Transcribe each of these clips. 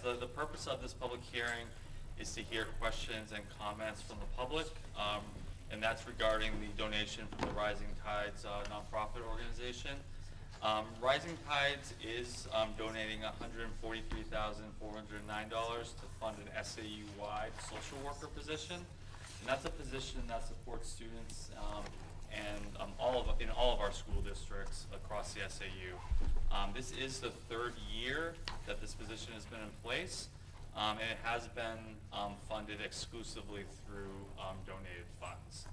Yes, the purpose of this public hearing is to hear questions and comments from the public, and that's regarding the donation from the Rising Tides nonprofit organization. Rising Tides is donating $143,409 to fund an SAU-wide social worker position, and that's a position that supports students and in all of our school districts across the SAU. This is the third year that this position has been in place, and it has been funded exclusively through donated funds.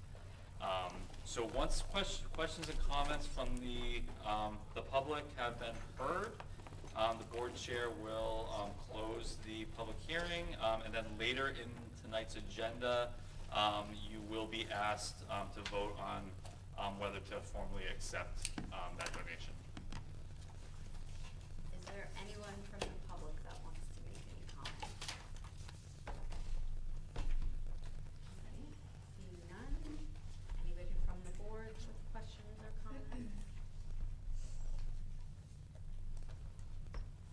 So once questions and comments from the public have been heard, the board chair will close the public hearing, and then later in tonight's agenda, you will be asked to vote on whether to formally accept that donation. Is there anyone from the public that wants to make any comments? Anybody? Seeing none. Anybody from the board with questions or comments?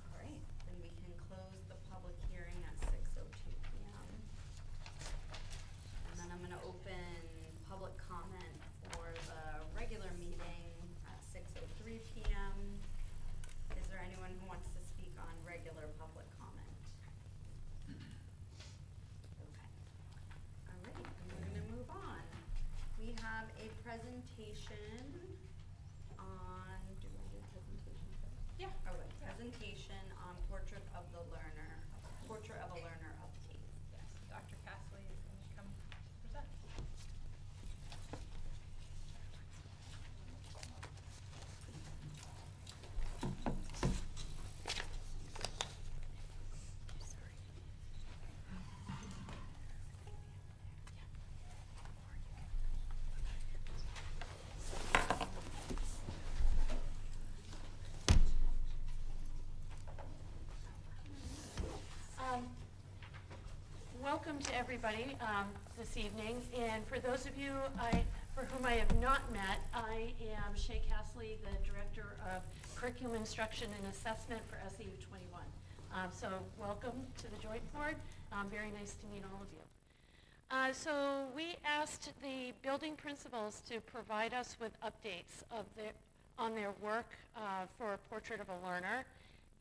All right, then we can close the public hearing at 6:02 p.m. And then I'm going to open public comment for the regular meeting at 6:03 p.m. Is there anyone who wants to speak on regular public comment? Okay. All right, and we're going to move on. We have a presentation on, do you want to do a presentation first? Yeah. Oh, wait, presentation on Portrait of a Learner update. Yes, Dr. Castley is going to come present. Welcome to everybody this evening, and for those of you for whom I have not met, I am Shay Castley, the Director of Curriculum Instruction and Assessment for SAU 21. So welcome to the Joint Board. Very nice to meet all of you. So we asked the building principals to provide us with updates on their work for a Portrait of a Learner.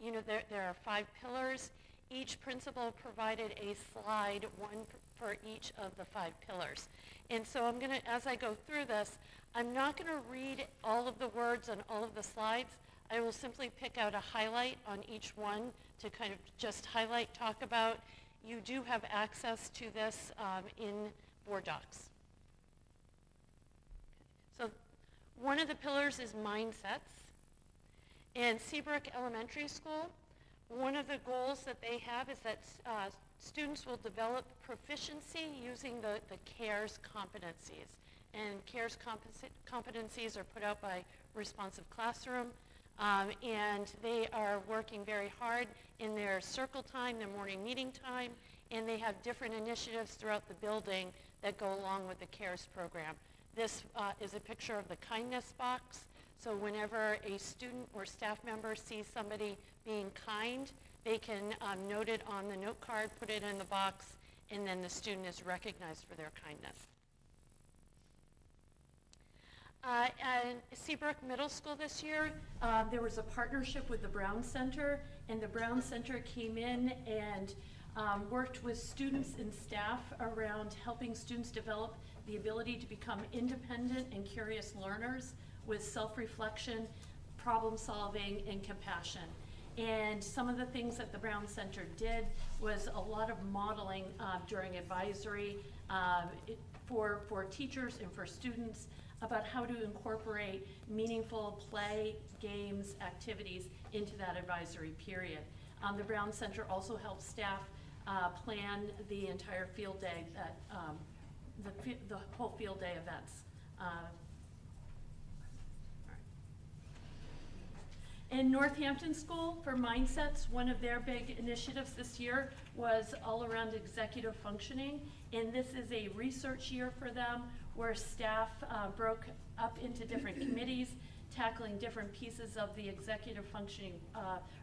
You know, there are 5 pillars. Each principal provided a slide, one for each of the 5 pillars. And so I'm going to, as I go through this, I'm not going to read all of the words on all of the slides. I will simply pick out a highlight on each one to kind of just highlight, talk about. You do have access to this in board docs. So one of the pillars is mindsets. In Seabrook Elementary School, one of the goals that they have is that students will develop proficiency using the CARES competencies. And CARES competencies are put out by Responsive Classroom. And they are working very hard in their circle time, their morning meeting time, and they have different initiatives throughout the building that go along with the CARES program. This is a picture of the kindness box. So whenever a student or staff member sees somebody being kind, they can note it on the note card, put it in the box, and then the student is recognized for their kindness. At Seabrook Middle School this year, there was a partnership with the Brown Center, and the Brown Center came in and worked with students and staff around helping students develop the ability to become independent and curious learners with self-reflection, problem solving, and compassion. And some of the things that the Brown Center did was a lot of modeling during advisory for teachers and for students about how to incorporate meaningful play, games, activities into that advisory period. The Brown Center also helped staff plan the entire field day, the whole field day events. In Northampton School, for Mindsets, one of their big initiatives this year was all around executive functioning. And this is a research year for them where staff broke up into different committees, tackling different pieces of the executive functioning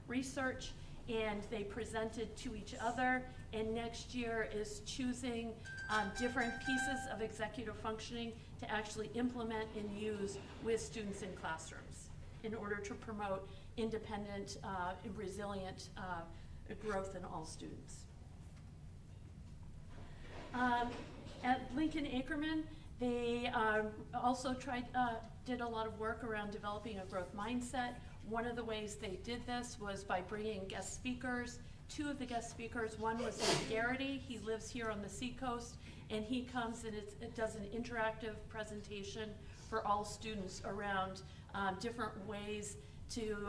research. and they presented to each other, and next year is choosing different pieces of executive functioning to actually implement and use with students in classrooms in order to promote independent, resilient growth in all students. At Lincoln Ackerman, they also did a lot of work around developing a growth mindset. One of the ways they did this was by bringing guest speakers. Two of the guest speakers, one was Nick Garrity. He lives here on the Seacoast, and he comes and it does an interactive presentation for all students around different ways to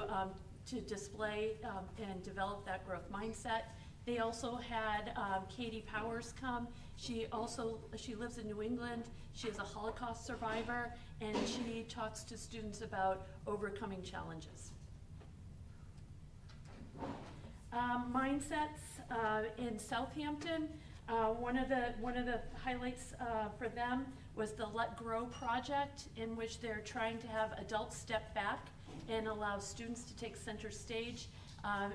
display and develop that growth mindset. They also had Katie Powers come. She lives in New England. She is a Holocaust survivor, and she talks to students about overcoming challenges. Mindsets in Southampton. One of the highlights for them was the Let Grow project, in which they're trying to have adults step back and allow students to take center stage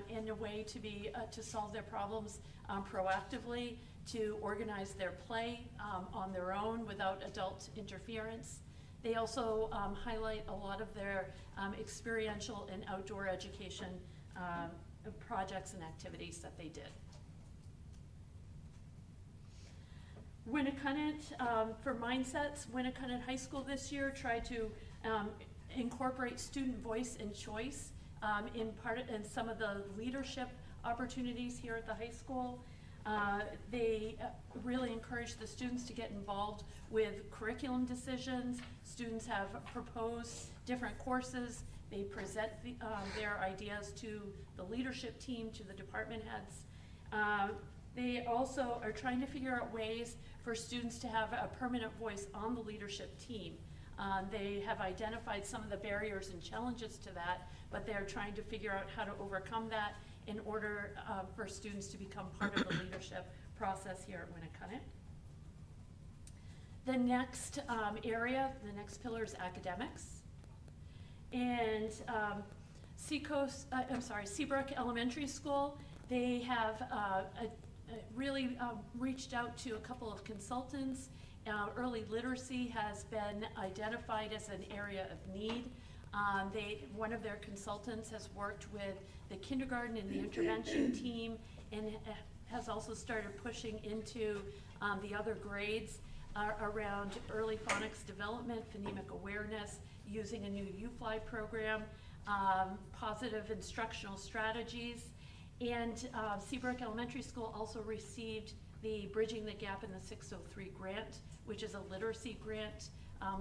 in a way to solve their problems proactively, to organize their play on their own without adult interference. They also highlight a lot of their experiential and outdoor education projects and activities that they did. Winnicott, for mindsets, Winnicott High School this year tried to incorporate student voice and choice in some of the leadership opportunities here at the high school. They really encourage the students to get involved with curriculum decisions. Students have proposed different courses. They present their ideas to the leadership team, to the department heads. They also are trying to figure out ways for students to have a permanent voice on the leadership team. They have identified some of the barriers and challenges to that, but they're trying to figure out how to overcome that in order for students to become part of the leadership process here at Winnicott. The next area, the next pillar is academics. And Seabrook Elementary School, they have really reached out to a couple of consultants. Early literacy has been identified as an area of need. One of their consultants has worked with the kindergarten and the intervention team, and has also started pushing into the other grades around early phonics development, phonemic awareness, using a new U-Fly program, positive instructional strategies. And Seabrook Elementary School also received the Bridging the Gap in the 603 grant, which is a literacy grant,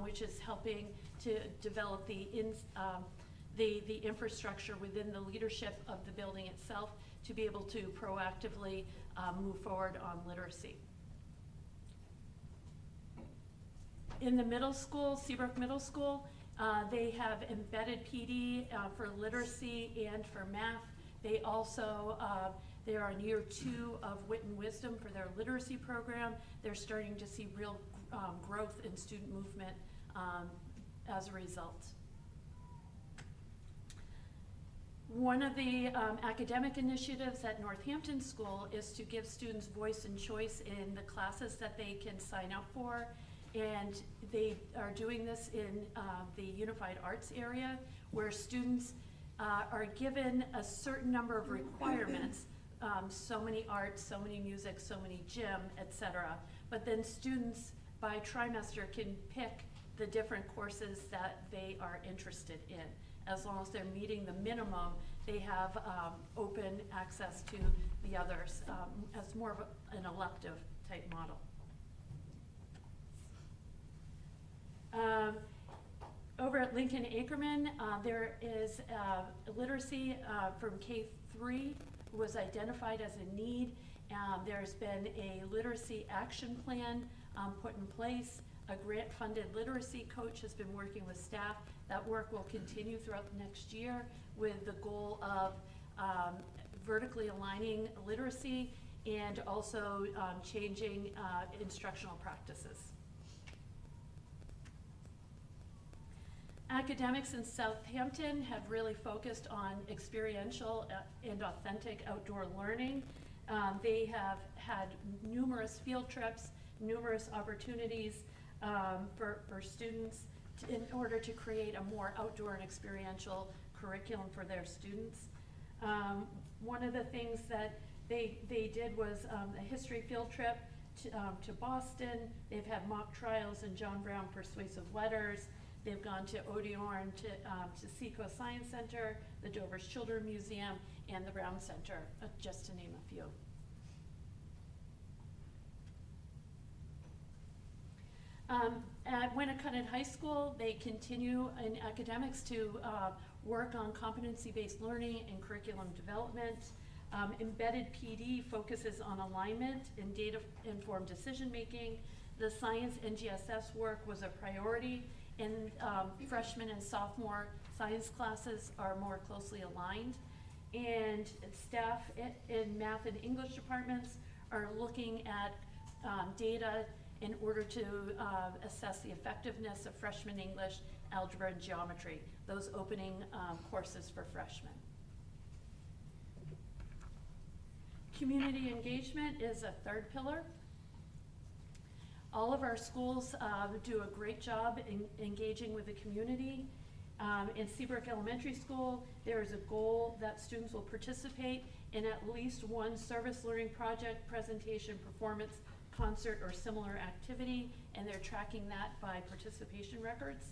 which is helping to develop the infrastructure within the leadership of the building itself to be able to proactively move forward on literacy. In the middle school, Seabrook Middle School, they have embedded PD for literacy and for math. They also, they are in year 2 of Wit and Wisdom for their literacy program. They're starting to see real growth in student movement as a result. One of the academic initiatives at Northampton School is to give students voice and choice in the classes that they can sign up for. And they are doing this in the Unified Arts area, where students are given a certain number of requirements, so many arts, so many music, so many gym, etc. But then students by trimester can pick the different courses that they are interested in. As long as they're meeting the minimum, they have open access to the others as more of an elective type model. Over at Lincoln Ackerman, there is literacy from K-3 was identified as a need. There's been a literacy action plan put in place. A grant-funded literacy coach has been working with staff. That work will continue throughout the next year with the goal of vertically aligning literacy and also changing instructional practices. academics in Southampton have really focused on experiential and authentic outdoor learning. They have had numerous field trips, numerous opportunities for students in order to create a more outdoor and experiential curriculum for their students. One of the things that they did was a history field trip to Boston. They've had mock trials in John Brown Persuasive Letters. They've gone to Odeorn, to Seacoast Science Center, the Dover's Children's Museum, and the Brown Center, just to name a few. At Winnacunnet High School, they continue in academics to work on competency-based learning and curriculum development. Embedded PD focuses on alignment and data-informed decision-making. The science NGSS work was a priority, and freshman and sophomore science classes are more closely aligned. And staff in math and English departments are looking at data in order to assess the effectiveness of freshman English, algebra, and geometry, those opening courses for freshmen. Community engagement is a third pillar. All of our schools do a great job in engaging with the community. In Seabrook Elementary School, there is a goal that students will participate in at least one service learning project, presentation, performance, concert, or similar activity, and they're tracking that by participation records.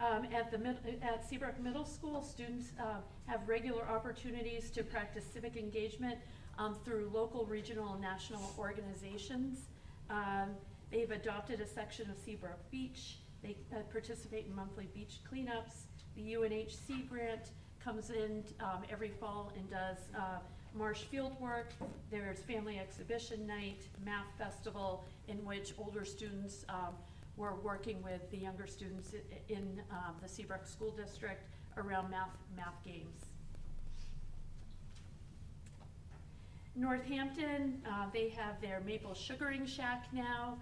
At Seabrook Middle School, students have regular opportunities to practice civic engagement through local, regional, and national organizations. They've adopted a section of Seabrook Beach. They participate in monthly beach cleanups. The UNHC grant comes in every fall and does marsh field work. There's family exhibition night, math festival, in which older students were working with the younger students in the Seabrook School District around math games. Northampton, they have their maple sugaring shack now.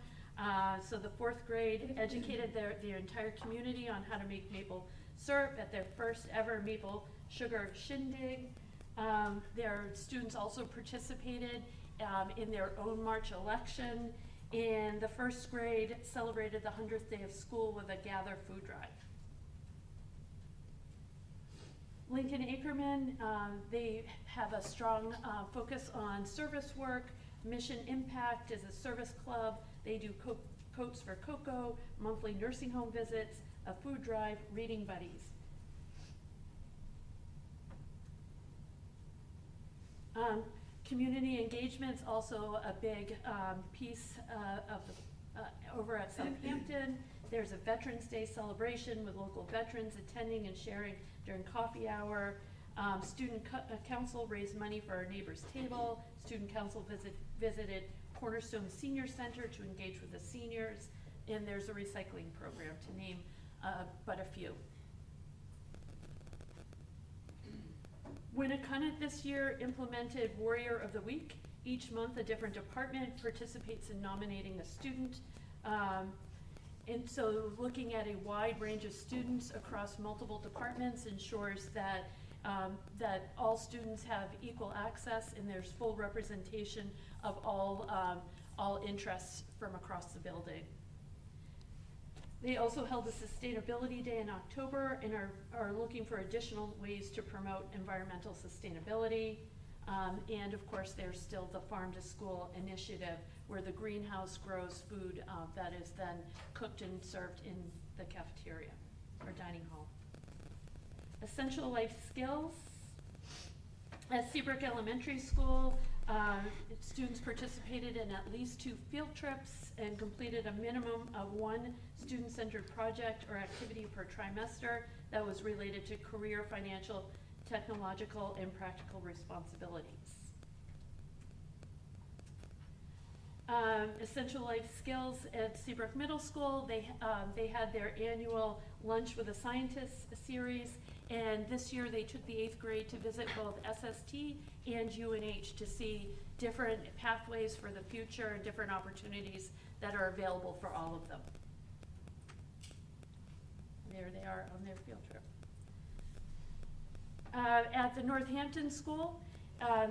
So the 4th grade educated their entire community on how to make maple syrup at their first ever maple sugar shindig. Their students also participated in their own March election, and the 1st grade celebrated the 100th day of school with a gather food drive. Lincoln Ackerman, they have a strong focus on service work. Mission Impact is a service club. They do Coats for Cocoa, monthly nursing home visits, a food drive, reading buddies. Community engagement's also a big piece of the, over at Southampton. There's a Veterans Day celebration with local veterans attending and sharing during coffee hour. Student council raised money for our neighbor's table. Student council visited Cornerstone Senior Center to engage with the seniors. And there's a recycling program, to name but a few. Winnacunnet this year implemented Warrior of the Week. Each month a different department participates in nominating a student. And so looking at a wide range of students across multiple departments ensures that that all students have equal access and there's full representation of all interests from across the building. They also held a Sustainability Day in October and are looking for additional ways to promote environmental sustainability. And of course, there's still the Farm to School initiative where the greenhouse grows food that is then cooked and served in the cafeteria or dining hall. Essential life skills. At Seabrook Elementary School, students participated in at least 2 field trips and completed a minimum of 1 student-centered project or activity per trimester that was related to career, financial, technological, and practical responsibilities. Essential life skills at Seabrook Middle School, they had their annual Lunch with a Scientist series, and this year they took the 8th grade to visit both SST and UNH to see different pathways for the future and different opportunities that are available for all of them. there they are on their field trip. At the Northampton School, a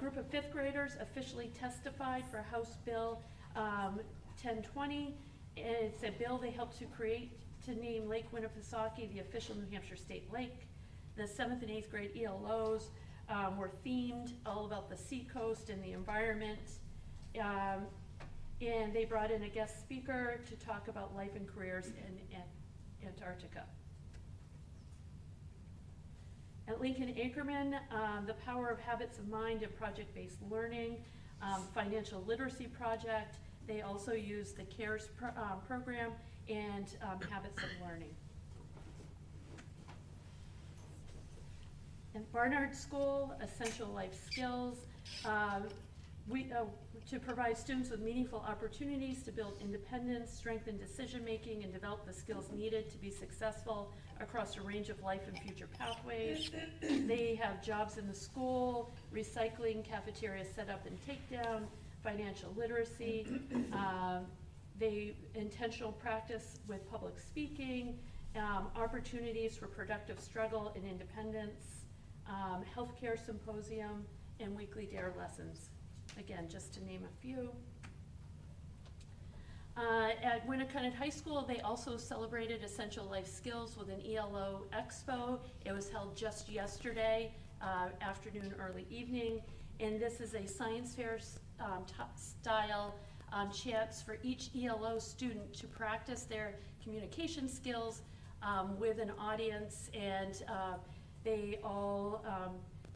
group of fifth graders officially testified for House Bill 1020. It's a bill they helped to create to name Lake Winnipesaukee the official New Hampshire state lake. The 7th and 8th grade ELOs were themed all about the seacoast and the environment. And they brought in a guest speaker to talk about life and careers in Antarctica. At Lincoln Ackerman, the Power of Habits of Mind and Project-Based Learning, Financial Literacy Project. They also use the CARES program and Habits of Learning. In Barnard School, Essential Life Skills, to provide students with meaningful opportunities to build independence, strengthen decision-making, and develop the skills needed to be successful across a range of life and future pathways. They have jobs in the school, recycling, cafeteria setup and takedown, financial literacy. They intentional practice with public speaking, opportunities for productive struggle and independence, healthcare symposium, and weekly DARE lessons. Again, just to name a few. At Winnicott High School, they also celebrated essential life skills with an ELO Expo. It was held just yesterday, afternoon, early evening, and this is a science fair style chance for each ELO student to practice their communication skills with an audience, and they all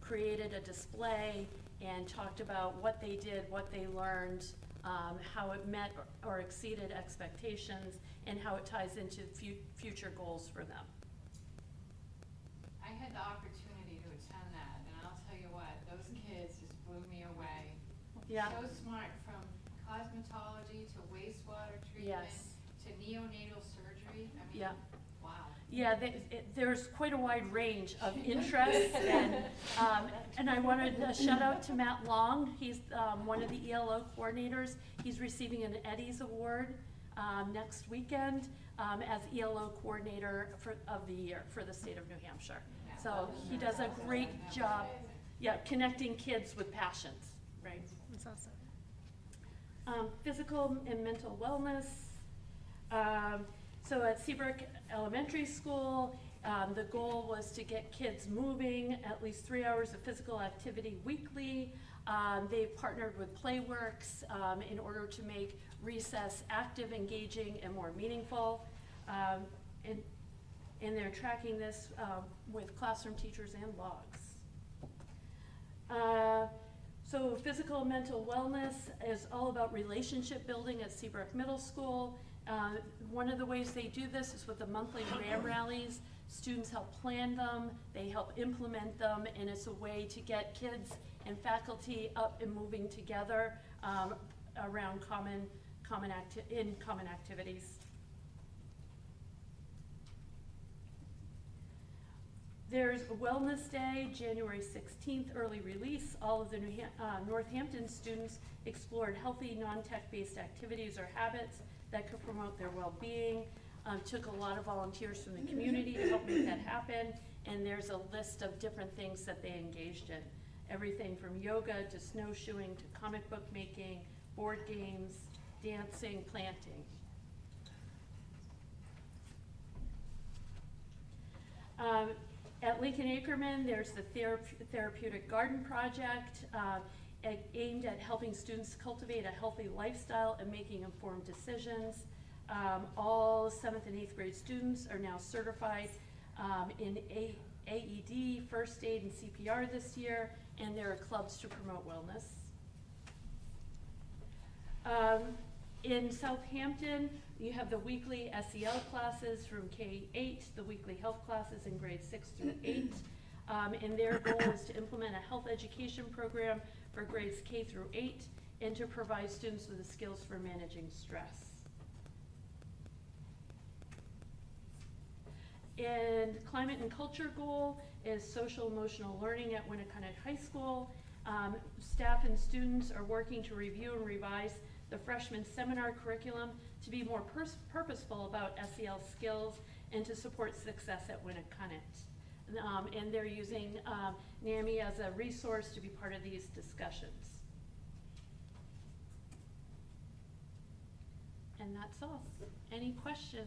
created a display and talked about what they did, what they learned, how it met or exceeded expectations, and how it ties into future goals for them. I had the opportunity to attend that, and I'll tell you what, those kids just blew me away. Yeah. So smart, from cosmetology to wastewater treatment Yes. to neonatal surgery. I mean, Yeah. wow. Yeah, there's quite a wide range of interests, and I wanted to shout out to Matt Long. He's one of the ELO coordinators. He's receiving an Eddie's Award next weekend as ELO coordinator of the year for the state of New Hampshire. So he does a great job, connecting kids with passions, right? That's awesome. Physical and mental wellness. So at Seabrook Elementary School, the goal was to get kids moving, at least 3 hours of physical activity weekly. They've partnered with Playworks in order to make recess active, engaging, and more meaningful. And they're tracking this with classroom teachers and logs. So physical and mental wellness is all about relationship building at Seabrook Middle School. One of the ways they do this is with the monthly RAM rallies. Students help plan them, they help implement them, and it's a way to get kids and faculty up and moving together around common activities. There's a Wellness Day, January 16th, early release. All of the Northampton students explored healthy, non-tech-based activities or habits that could promote their well-being. Took a lot of volunteers from the community to help make that happen, and there's a list of different things that they engaged in. Everything from yoga to snowshoeing to comic book making, board games, dancing, planting. At Lincoln Ackerman, there's the Therapeutic Garden Project aimed at helping students cultivate a healthy lifestyle and making informed decisions. All 7th and 8th grade students are now certified in AED, first aid, and CPR this year, and there are clubs to promote wellness. In Southampton, you have the weekly SEL classes from K-8, the weekly health classes in grades 6 through 8. And their goal is to implement a health education program for grades K through 8 and to provide students with the skills for managing stress. And climate and culture goal is social emotional learning at Winnicott High School. Staff and students are working to review and revise the freshman seminar curriculum to be more purposeful about SEL skills and to support success at Winnicott. And they're using NAMI as a resource to be part of these discussions. And that's all. Any questions?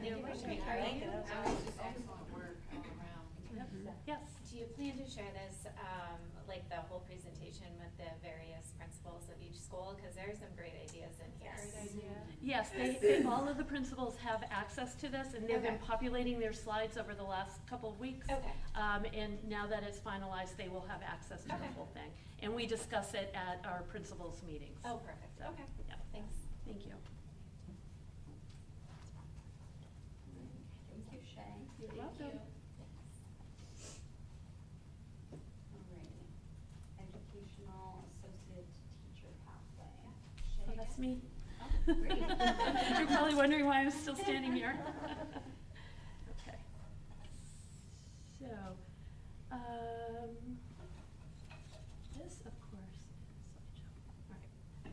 That was just excellent work all around. Yes. Do you plan to share this, like the whole presentation with the various principals of each school? Because there are some great ideas in here. Yes, all of the principals have access to this, and they've been Okay. populating their slides over the last couple of weeks. Okay. And now that it's finalized, they will have access to the Okay. whole thing. And we discuss it at our principals' meetings. Oh, perfect. So, Okay. yeah. Thanks. Thank you. Thank you, Shay. You're welcome. Alrighty. Educational associate teacher pathway. So Shay that's again? me. Oh, great. You're probably wondering why I'm still standing here. Okay. So, this, of course, is slideshow.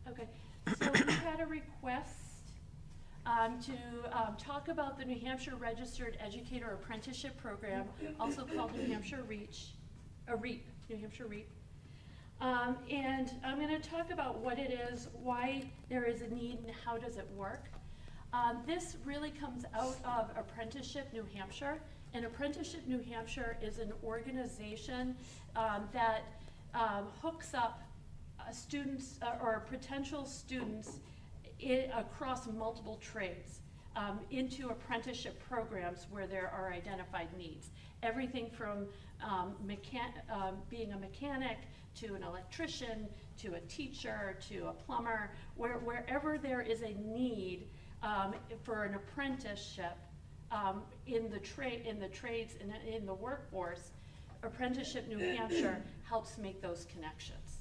All right. Okay, so we had a request to talk about the New Hampshire Registered Educator Apprenticeship Program, also called New Hampshire REAP, New Hampshire REAP. And I'm going to talk about what it is, why there is a need, and how does it work. This really comes out of Apprenticeship New Hampshire, and Apprenticeship New Hampshire is an organization that hooks up students or potential students across multiple trades into apprenticeship programs where there are identified needs. Everything from being a mechanic to an electrician, to a teacher, to a plumber, wherever there is a need for an apprenticeship in the trades, in the workforce, Apprenticeship New Hampshire helps make those connections.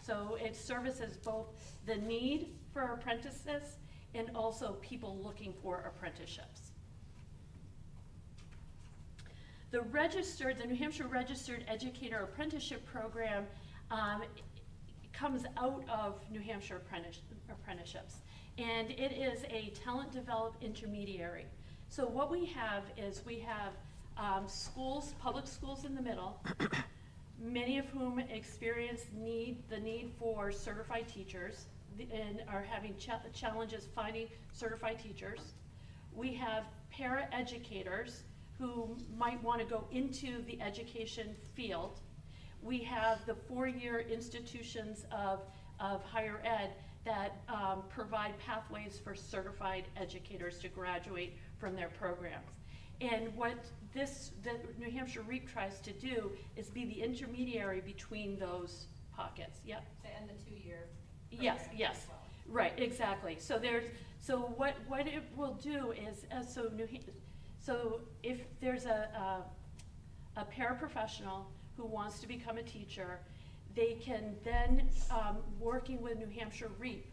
So it services both the need for apprentices and also people looking for apprenticeships. The New Hampshire Registered Educator Apprenticeship Program comes out of New Hampshire apprenticeships, and it is a talent developed intermediary. So what we have is we have schools, public schools in the middle, many of whom experience the need for certified teachers and are having challenges finding certified teachers. We have para-educators who might want to go into the education field. We have the four-year institutions of higher ed that provide pathways for certified educators to graduate from their programs. And what the New Hampshire REAP tries to do is be the intermediary between those pockets. Yep. And the 2-year. Yes, yes, right, exactly. So what it will do is, so if there's a paraprofessional who wants to become a teacher, they can then, working with New Hampshire REAP,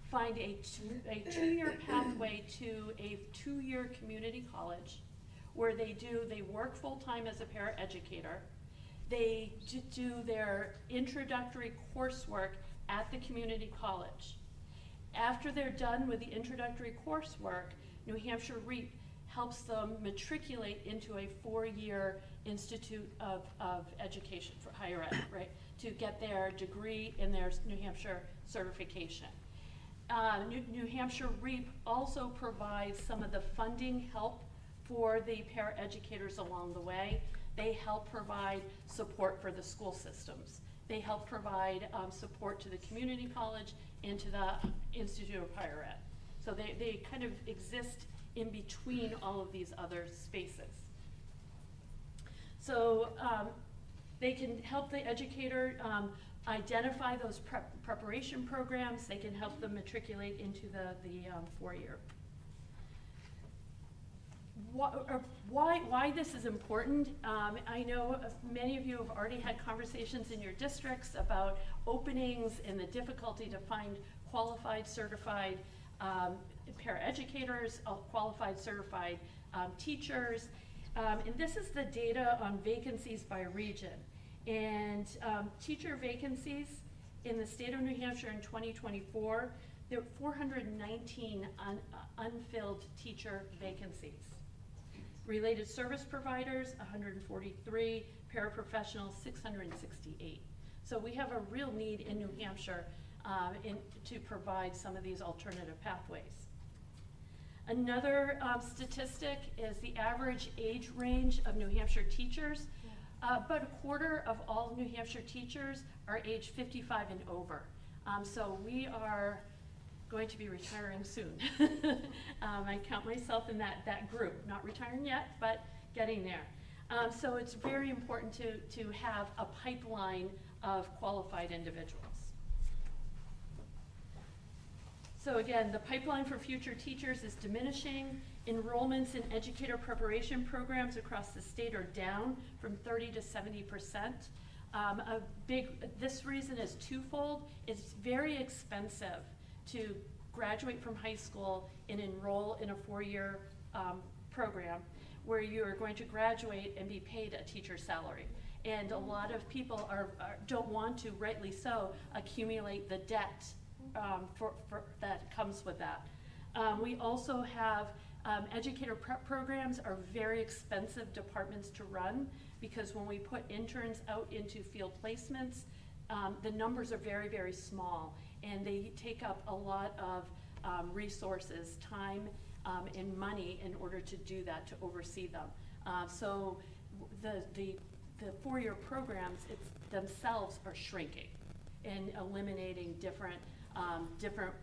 find a 2-year pathway to a 2-year community college where they work full-time as a paraeducator. They do their introductory coursework at the community college. After they're done with the introductory coursework, New Hampshire REAP helps them matriculate into a 4-year institute of education for higher ed, right, to get their degree in their New Hampshire certification. New Hampshire REAP also provides some of the funding help for the paraeducators along the way. They help provide support for the school systems. They help provide support to the community college and to the Institute of Higher Ed. So they kind of exist in between all of these other spaces. So they can help the educator identify those preparation programs. They can help them matriculate into the 4-year. why this is important. I know many of you have already had conversations in your districts about openings and the difficulty to find qualified, certified paraeducators, qualified, certified teachers. And this is the data on vacancies by region. And teacher vacancies in the state of New Hampshire in 2024, there were 419 unfilled teacher vacancies. Related service providers, 143, paraprofessionals, 668. So we have a real need in New Hampshire to provide some of these alternative pathways. Another statistic is the average age range of New Hampshire teachers. About a quarter of all New Hampshire teachers are age 55 and over. So we are going to be retiring soon. I count myself in that group, not retiring yet, but getting there. So it's very important to have a pipeline of qualified individuals. So again, the pipeline for future teachers is diminishing. Enrollments in educator preparation programs across the state are down from 30 to 70%. This reason is twofold. It's very expensive to graduate from high school and enroll in a 4-year program where you are going to graduate and be paid a teacher's salary. And a lot of people don't want to, rightly so, accumulate the debt that comes with that. We also have educator prep programs are very expensive departments to run because when we put interns out into field placements, the numbers are very, very small and they take up a lot of resources, time, and money in order to do that, to oversee them. So the 4-year programs themselves are shrinking and eliminating different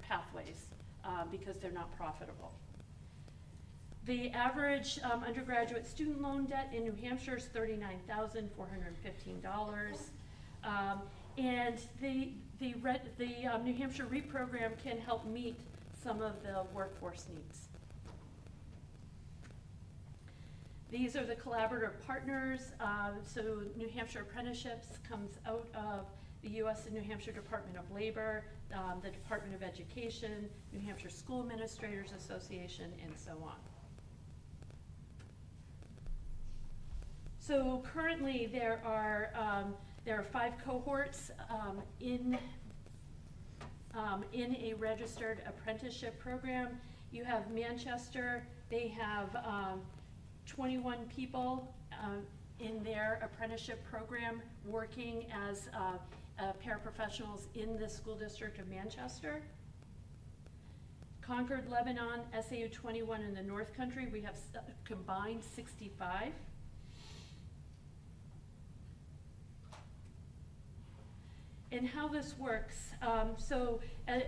pathways because they're not profitable. The average undergraduate student loan debt in New Hampshire is $39,415. And the New Hampshire REAP program can help meet some of the workforce needs. These are the collaborative partners. So New Hampshire Apprenticeships comes out of the U.S. and New Hampshire Department of Labor, the Department of Education, New Hampshire School Administrators Association, and so on. So currently there are 5 cohorts in a registered apprenticeship program. You have Manchester, they have 21 people in their apprenticeship program working as paraprofessionals in the school district of Manchester. Concord, Lebanon, SAU 21 in the North Country, we have combined 65. And how this works, so a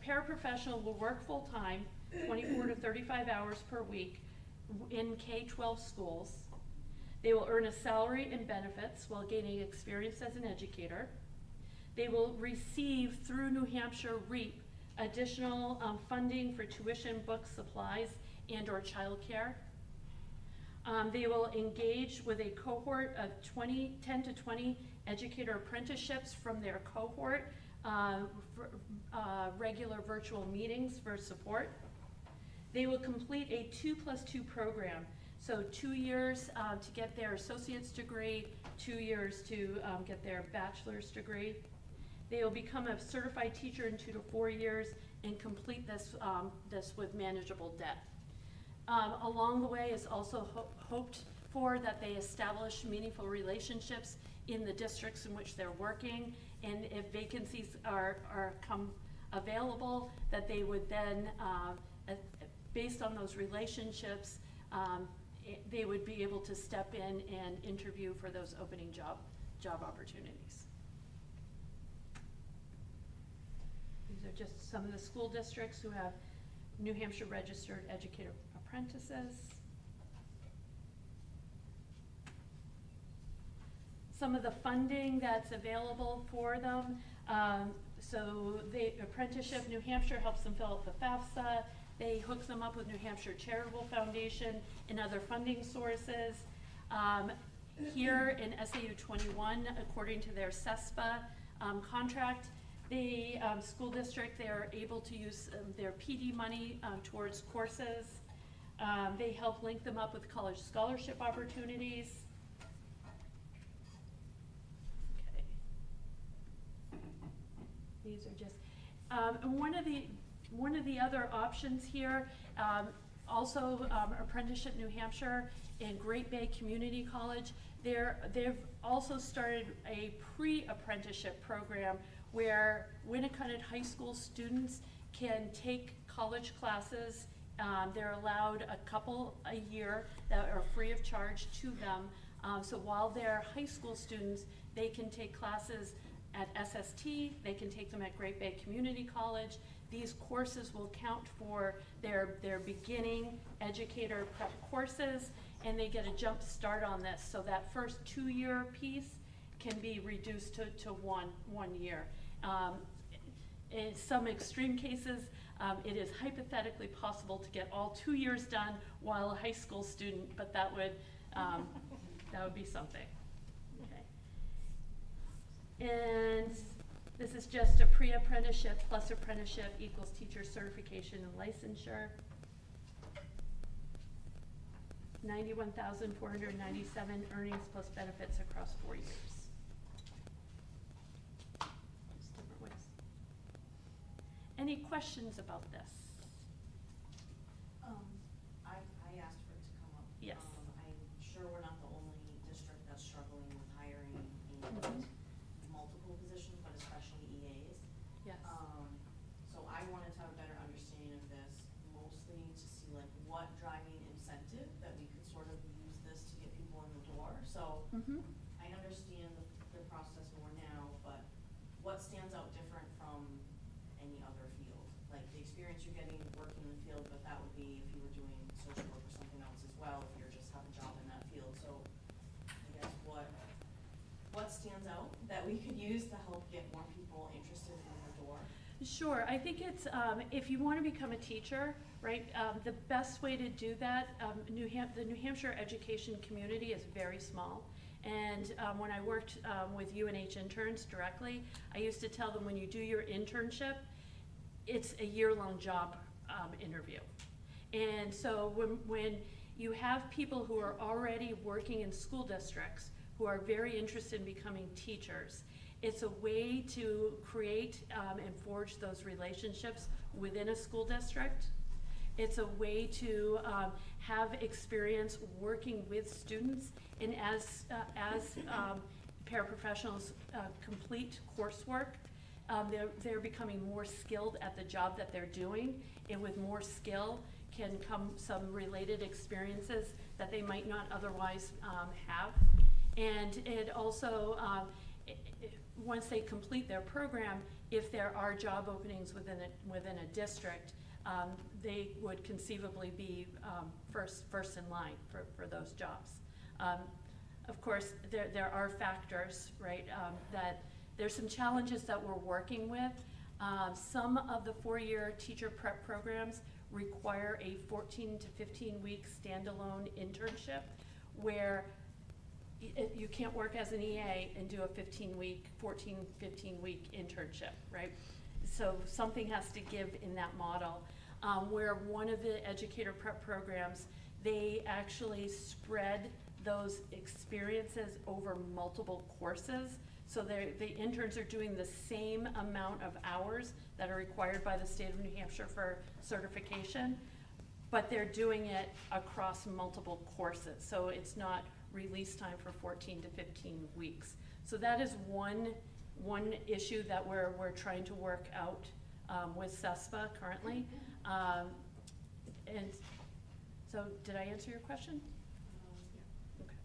paraprofessional will work full-time, 24 to 35 hours per week in K-12 schools. They will earn a salary and benefits while gaining experience as an educator. They will receive, through New Hampshire REAP, additional funding for tuition, books, supplies, and/or childcare. They will engage with a cohort of 10 to 20 educator apprenticeships from their cohort, regular virtual meetings for support. They will complete a 2+2 program. So 2 years to get their associate's degree, 2 years to get their bachelor's degree. They will become a certified teacher in 2 to 4 years and complete this with manageable debt. Along the way is also hoped for that they establish meaningful relationships in the districts in which they're working, and if vacancies come available, that they would then, based on those relationships, they would be able to step in and interview for those opening job opportunities. These are just some of the school districts who have New Hampshire registered educator apprentices. Some of the funding that's available for them. So the apprenticeship, New Hampshire helps them fill out the FAFSA. They hook them up with New Hampshire Charitable Foundation and other funding sources. Here in SAU 21, according to their CESPA contract, the school district, they're able to use their PD money towards courses. They help link them up with college scholarship opportunities. Okay. These are just, and one of the other options here, also Apprenticeship New Hampshire and Great Bay Community College, they've also started a pre-apprenticeship program where Winnicott High School students can take college classes. They're allowed a couple a year that are free of charge to them. So while they're high school students, they can take classes at SST, they can take them at Great Bay Community College. These courses will count for their beginning educator prep courses, and they get a jump start on this. So that first 2-year piece can be reduced to one year. In some extreme cases, it is hypothetically possible to get all 2 years done while a high school student, but that would be something. Okay. And this is just a pre-apprenticeship plus apprenticeship equals teacher certification and licensure. $91,497 earnings plus benefits across 4 years. Just different ways. Any questions about this? I asked for it to come up. Yes. I'm sure we're not the only district that's struggling with hiring in multiple positions, but especially EAs. Yes. So I wanted to have a better understanding of this, mostly to see like what driving incentive that we could sort of use this to get people in the door. So I understand the process more now, but what stands out different from any other field? Like the experience you're getting working in the field, but that would be if you were doing social work or something else as well, if you're just have a job in that field. So I guess what stands out that we could use to help get more people interested in the door? Sure. I think it's, if you want to become a teacher, right, the best way to do that, the New Hampshire education community is very small. And when I worked with UNH interns directly, I used to tell them when you do your internship, it's a year-long job interview. And so when you have people who are already working in school districts who are very interested in becoming teachers, it's a way to create and forge those relationships within a school district. It's a way to have experience working with students, and as paraprofessionals complete coursework, they're becoming more skilled at the job that they're doing, and with more skill can come some related experiences that they might not otherwise have. And it also, once they complete their program, if there are job openings within a district, they would conceivably be first in line for those jobs. Of course, there are factors, right, that there's some challenges that we're working with. Some of the 4-year teacher prep programs require a 14 to 15 week standalone internship where you can't work as an EA and do a 15 week internship, right? So something has to give in that model. Where one of the educator prep programs, they actually spread those experiences over multiple courses. So the interns are doing the same amount of hours that are required by the state of New Hampshire for certification, but they're doing it across multiple courses. So it's not release time for 14 to 15 weeks. So that is one issue that we're trying to work out with CESPA currently. And so did I answer your question? Yeah. Okay.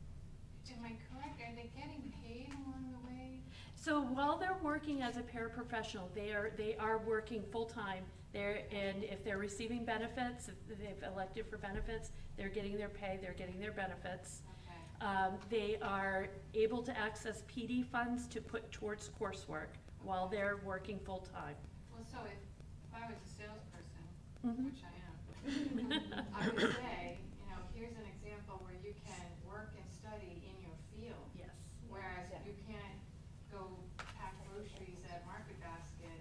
Am I correct? Are they getting paid along the way? So while they're working as a paraprofessional, they are working full-time. And if they're receiving benefits, if they've elected for benefits, they're getting their pay, they're getting their benefits. Okay. They are able to access PD funds to put towards coursework while they're working full-time. Well, so if I was a salesperson, Mhm. which I am, I would say, here's an example where you can work and study in your field. Yes. Whereas you can't go pack groceries at Market Basket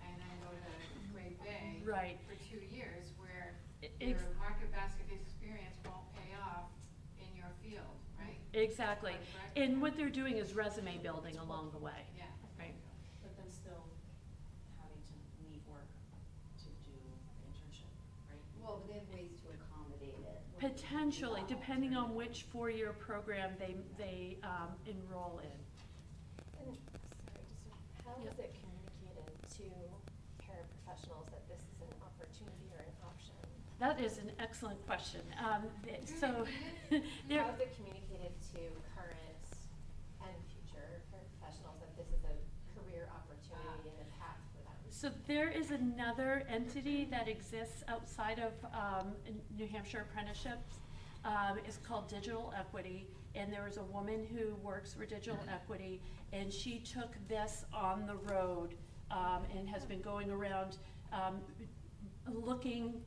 and then go to Great Bay. Right. For 2 years, where Ex- your Market Basket experience won't pay off in your field, right? Exactly. Correct? And what they're doing is resume building along the way. Yeah. Right. But then still having to leave work to do the internship, right? Well, but they have ways to accommodate it. Potentially, depending on which four-year program they enroll in. And, sorry, just, how Yeah. is it communicated to paraprofessionals that this is an opportunity or an option? That is an excellent question. So, there, How is it communicated to current and future paraprofessionals that this is a career opportunity and a path for them? so there is another entity that exists outside of New Hampshire apprenticeships. It's called Digital Equity, and there is a woman who works for Digital Equity, and she took this on the road and has been going around looking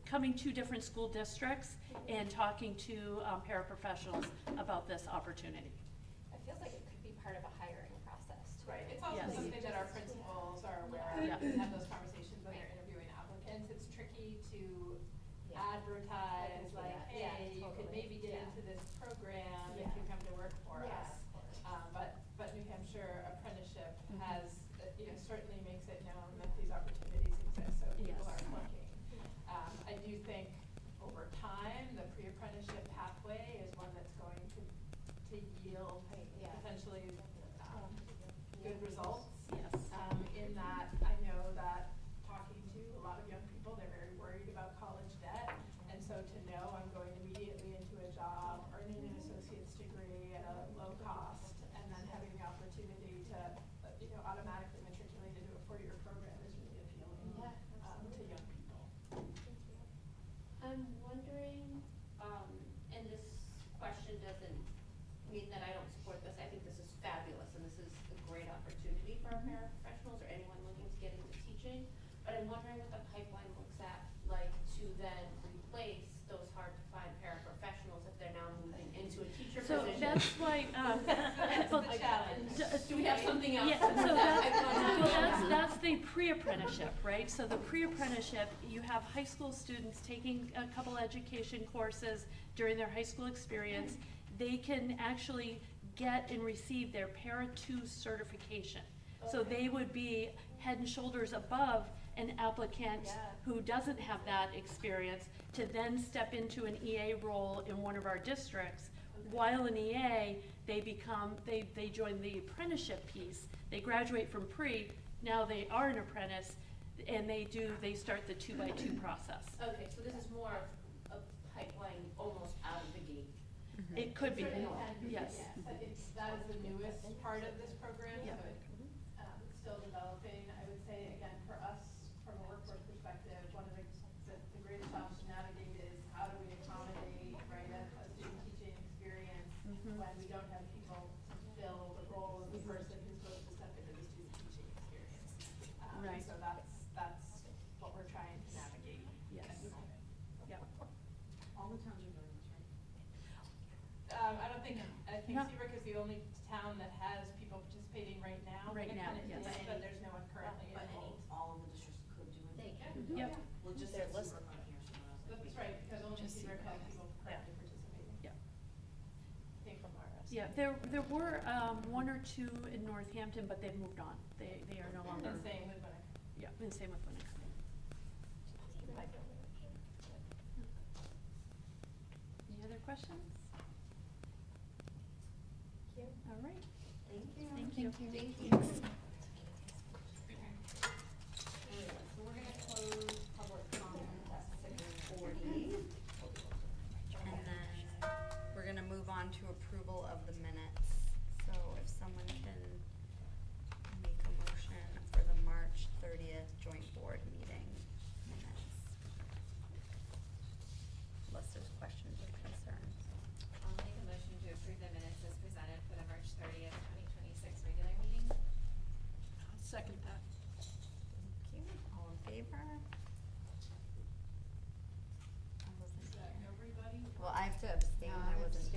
coming to different school districts and talking to paraprofessionals about this opportunity. It feels like it could be part of a hiring process, too. Right, it's also Yes. something that our principals are aware of, Yeah. and have those conversations when they're interviewing applicants. It's tricky to Yeah. advertise, see like, that. Yeah, hey, you could totally. maybe get Yeah. into this program Yeah. if you come to work for Yeah, us. of course. But New Hampshire apprenticeship Mhm. has, certainly makes it known that these opportunities exist, so people Yes. are looking. I do think over time, the pre-apprenticeship pathway is one that's going to yield Yeah. potentially good results. Yes. In that, I know that talking to a lot of young people, they're very worried about college debt. And so to know I'm going immediately into a job, earning an associate's degree at a low cost, and then having the opportunity to, automatically matriculate into a 4-year program is really appealing Yeah, to young people. I'm wondering, and this question doesn't mean that I don't support this, I think this is fabulous, and this is a great opportunity for our paraprofessionals or anyone looking to get into teaching, but I'm wondering what the pipeline looks like to then replace those hard-to-find paraprofessionals if they're now moving into a teacher So position. that's why, That's well, the challenge. Do we have something else? yeah, so that's the pre-apprenticeship, right? So the pre-apprenticeship, you have high school students taking a couple education courses during their high school experience. They can actually get and receive their Para 2 certification. So they would be head and shoulders above an applicant Yeah. who doesn't have that experience to then step into an EA role in one of our districts. While an EA, they join the apprenticeship piece. They graduate from pre, now they are an apprentice, and they start the 2x2 process. Okay, so this is more of a pipeline almost out of the gate. It could be, Certainly can be, yes. That is the newest part of this program, Yeah. so it's still developing. I would say, again, for us, from a workforce perspective, one of the greatest challenges to navigate is how do we accommodate, right, a student teaching experience Mhm. when we don't have people to fill the role of the person who's supposed to step into the student teaching experience. Right. So that's what we're trying to navigate Yes. at the moment. Yep. All the towns are doing this, right? I think Yeah. Seabrook is the only town that has people participating right now. Right now, and yes. But there's no one currently But enrolled. all of the districts could do it? They can. Yep. Well, just They're as listed. Seabrook on here, so I was like, That's right, because only Just Seabrook has Seabrook. people currently participating. Yeah. Came from our estimate. Yeah, there were one or two in Northampton, but they've moved on. They are no longer. And same with Winnicott. Yeah, and same with Winnicott. Any other questions? Thank you. All right. Thank you. Thank you. Thank you. Alright, so we're gonna close public comment at 6:40. And then we're gonna move on to approval of the minutes. So if someone can make a motion for the March 30th joint board meeting minutes. Unless there's questions or concerns. I'll make a motion to approve the minutes as presented for the March 30th, 2026 regular meeting. Second that. Thank you. All in favor?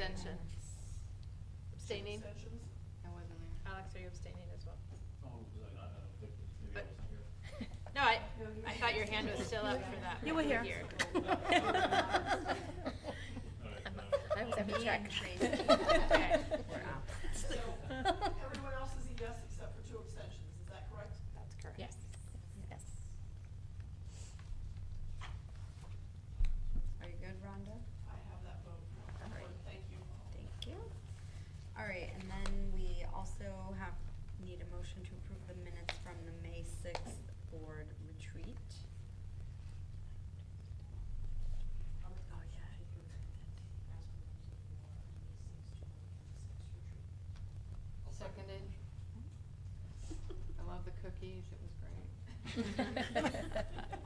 Abstention. Abstaining? Abstentions? I wasn't there. Alex, are you abstaining as well? Oh, was I not? I don't think, maybe I But- wasn't here. No, I thought your hand was still up for that. You were here. All right, I was Me and Tracy. Okay. We're out. So, everyone else is a yes except for 2 abstentions, is that correct? That's correct. Yes. Yes. Are you good, Rhonda? I have that vote. All right. Thank you. Thank you. All right, and then we also need a motion to approve the minutes from the May 6th board retreat. Seconded. I love the cookies, it was great.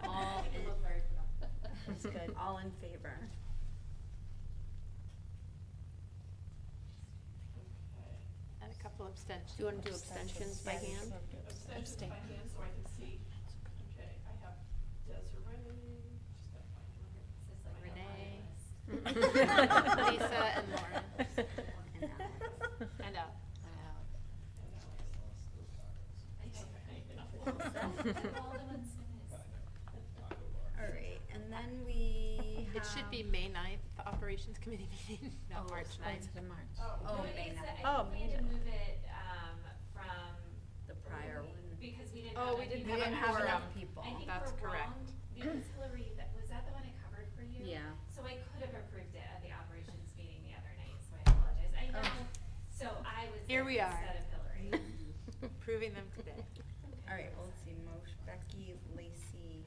All It in, was very productive. that's good, all in favor? Okay. And a couple abstentions. Do you wanna do abstentions by Yes. hand? Abstentions by hand, so I can see. Okay, I have Desiree, just gotta find her here. This is like Renee. Lisa and Lauren. And Alex. And Al. And Alex. All right, and then we have. It should be May 9th, the Operations Committee meeting, not March 9th. Oh, No, May it's, 9th. Oh, we had to move it, from. The prior one. Because we didn't Oh, have we enough didn't We people. didn't have enough quorum. people. I think That's we're correct. wronged, because Hillary, was that the one I covered for you? Yeah. So I could have approved it at the operations meeting the other night, so I apologize. I know, so I was Here there we are. instead of Hillary. Proving them today. All right, well, let's see, Becky, Lacey,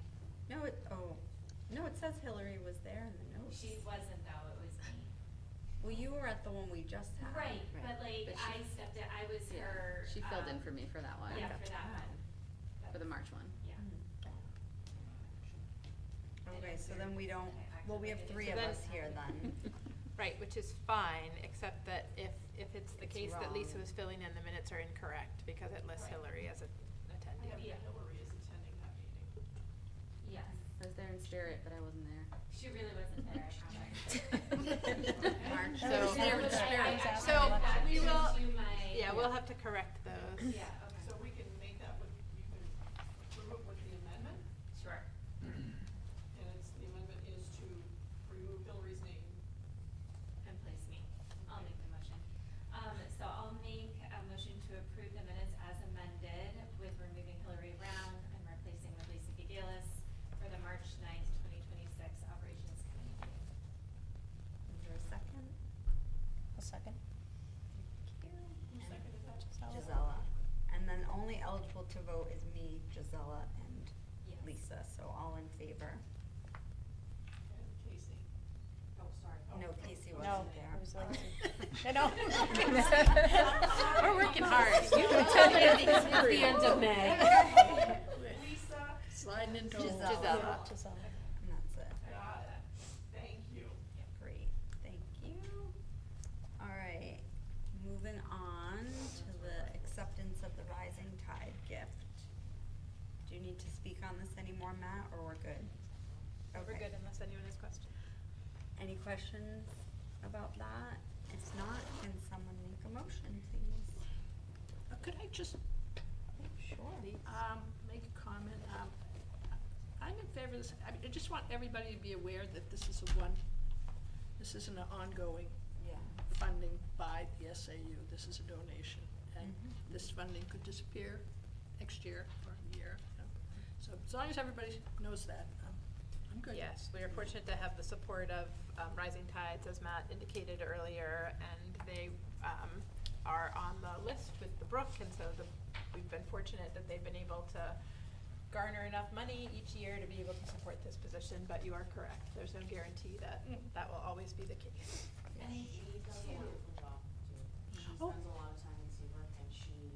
no, it says Hillary was there in the notes. She wasn't though, it was me. Well, you were at the one we just had. Right, but like, But she- I stepped in, I was her. She filled in for me for that one. Yeah, for that one. For the March one. Yeah. Okay, so then we don't, well, we have 3 of So then- us here then. Right, which is fine, except that if it's the It's case that Lisa wrong. was filling in, the minutes are incorrect, because it lists Right. Hillary as an I attendee. have Yeah. Hillary is attending that meeting. Yes, I was there in spirit, but I wasn't there. she really wasn't there, I promise. March. So- was there with I Spirit. actually So, got we will- into my- Yeah, we'll have to correct those. Yeah, okay. So we can make that with, you can approve it with the amendment, Sure. and the amendment is to remove Hillary's name. And place me. I'll make the motion. So I'll make a motion to approve the minutes as amended with removing Hillary Brown and replacing with Lisa Gigalis for the March 9th, 2026 Operations Committee meeting. Is there a second? A second. Who seconded that? Gisella. And then only eligible to vote is me, Gisella, and Yes. Lisa, so all in favor. And Casey. Oh, sorry. Oh, No, Casey No, wasn't there. it was Lacey. I know. We're working hard. You can tell me it's the end of May. Lisa, Sliding into Gisella. Gisella. And that's it. got it. Thank you. Great, thank you. All right, moving on to the acceptance of the Rising Tide gift. Do you need to speak on this anymore, Matt, or we're good? We're Okay. good unless anyone has questions. Any questions about that? If not, can someone make a motion, please? Could I just Sure. make a comment? I'm in favor of this. I just want everybody to be aware that this is this isn't an ongoing Yeah. funding by the SAU. This is a donation. And Mhm. this funding could disappear next year or a year. So as long as everybody knows that, I'm good. Yes, we are fortunate to have the support of Rising Tides, as Matt indicated earlier, and they are on the list with the Brook, and so we've been fortunate that they've been able to garner enough money each year to be able to support this position, but you are correct, there's no guarantee that that will always be the case. And I think Does a too, wonderful job, too. She Oh. spends a lot of time in Seabrook, and she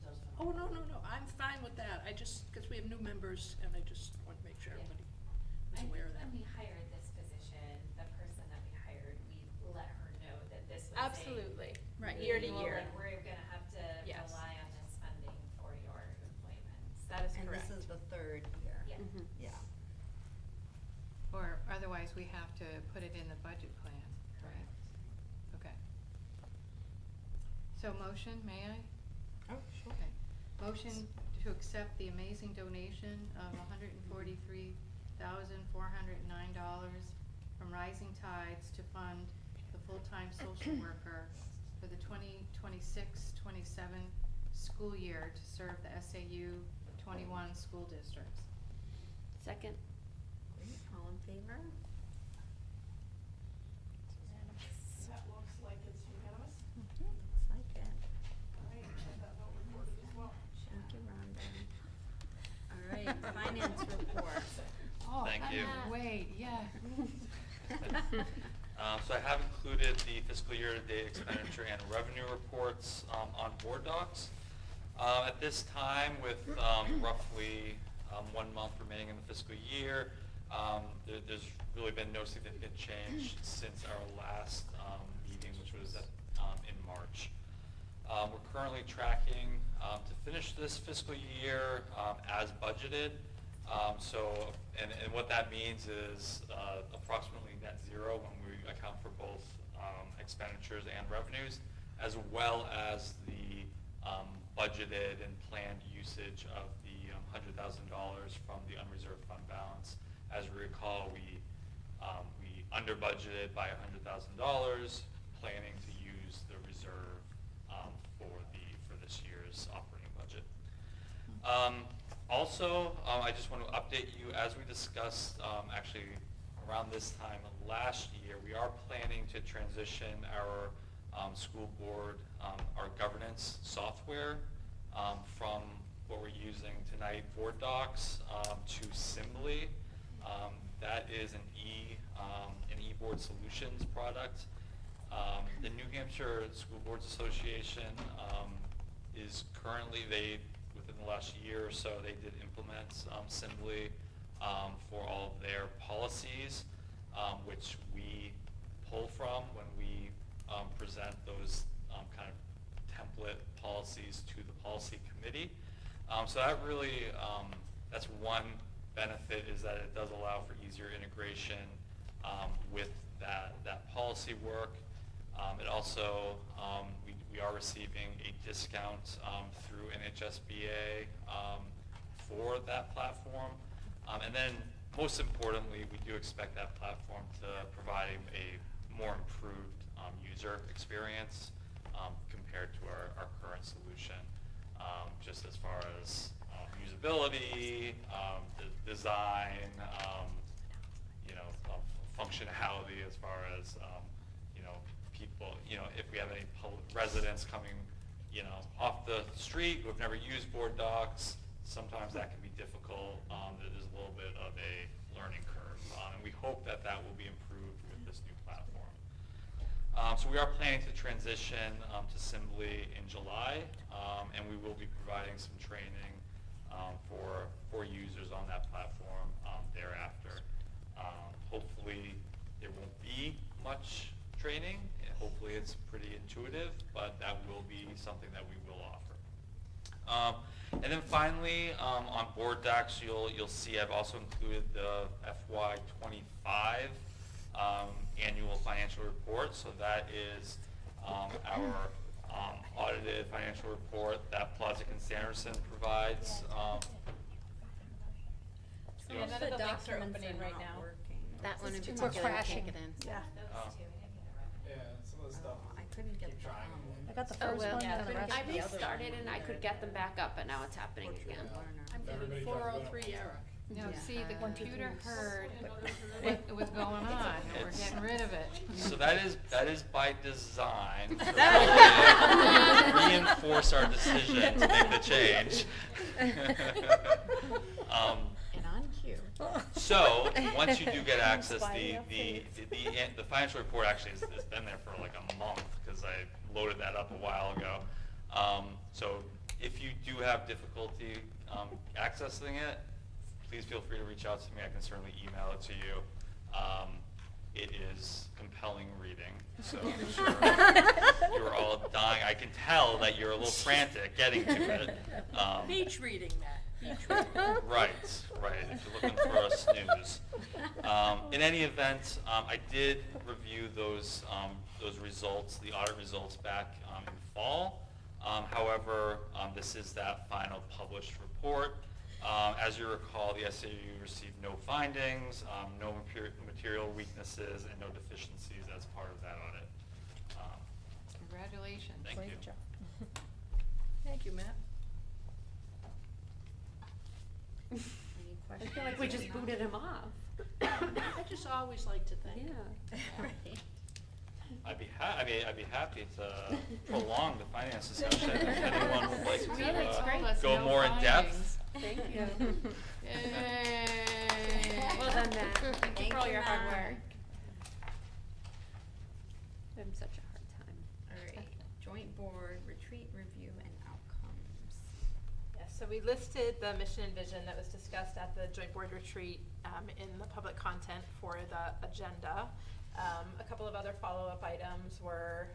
does. Oh, no, I'm fine with that. because we have new members, and I just want to make sure Yeah. everybody I is think aware of that. when we hired this position, the person that we hired, we let her know that this was Absolutely. Right. Year to annual, year. like, we're gonna have to Yes. rely on this funding for your employment. That is And correct. this is the 3rd year. Yeah. Yeah. Or otherwise, we have to put it in the budget plan, correct? So motion, may I? Oh, sure. Okay. Motion to accept the amazing donation of $143,409 from Rising Tides to fund the full-time social worker for the 2026-27 school year to serve the SAU 21 school districts. Second. Great, all in favor? That looks like it's unanimous. Looks like it. All right, get that vote recorded as well. Thank you, Rhonda. All right, finance report. Oh, Thank you. Wait, yeah. So I have included the fiscal year-to-date expenditure and revenue reports on board docs. At this time, with roughly 1 month remaining in the fiscal year, there's really been no significant change since our last meeting, which was in March. We're currently tracking to finish this fiscal year as budgeted. And what that means is approximately net zero when we account for both expenditures and revenues, as well as the budgeted and planned usage of the $100,000 from the unreserved fund balance. As we recall, we under budgeted by $100,000, planning to use the reserve for this year's operating budget. Also, I just want to update you, as we discussed actually around this time last year, we are planning to transition our school board, our governance software from what we're using tonight, Board Docs, to Simbly. That is an e-board solutions product. The New Hampshire School Boards Association is currently, within the last year or so, they did implement Simbly for all of their policies, which we pull from when we present those kind of template policies to the policy committee. So that really, that's one benefit, is that it does allow for easier integration with that policy work. It also, we are receiving a discount through NHSBA for that platform. And then most importantly, we do expect that platform to provide a more improved user experience compared to our current solution, just as far as usability, design, functionality, as far as people, if we have any residents coming off the street who have never used Board Docs, sometimes that can be difficult. There's a little bit of a learning curve, and we hope that will be improved with this new platform. So we are planning to transition to Simbly in July, and we will be providing some training for users on that platform thereafter. Hopefully there won't be much training. Hopefully it's pretty intuitive, but that will be something that we will offer. And then finally, on Board Docs, you'll see I've also included the FY25 annual financial report. So that is our audited financial report that Plodzik and Sanderson provides. Some Yeah, of none the of the links are documents opening are right not now. working. That one in It's too particular, much can't crashing. get in. Yeah. Oh. Yeah, some of the stuff. I couldn't get keep the trying. I got the Oh, first well, one yeah, and the but rest I of the other restarted and I could get them back up, but now it's happening again. I'm Everybody getting talks about 403 error. No, Yeah. see, the 1, 2, computer 3. heard what was going on, and we're getting rid of it. So that is by design, to reinforce our decision to make the change. And on cue. So once you do get access, the financial report actually has been there for like a month, because I loaded that up a while ago. So if you do have difficulty accessing it, please feel free to reach out to me. I can certainly email it to you. It is compelling reading, so I'm sure you're all dying. I can tell that you're a little frantic getting to it. Beach reading, Matt, beach reading. Right, if you're looking for a snooze. In any event, I did review those results, the audit results back in fall. However, this is that final published report. As you recall, the SAU received no findings, no material weaknesses, and no deficiencies as part of that audit. Congratulations. Thank you. Job. Thank you, Matt. Any I questions? feel like we just booted him off. I just always like to think. Yeah. Right. I'd be happy to prolong the finance discussion if anyone would like Sweet, that's great. to go more in depth. Thank you. Yay. Well done, Matt. Thank you for all your hard Matt. work. I'm such a hard time. All right, joint board retreat review and outcomes. Yes, so we listed the mission and vision that was discussed at the joint board retreat in the public content for the agenda. A couple of other follow-up items were,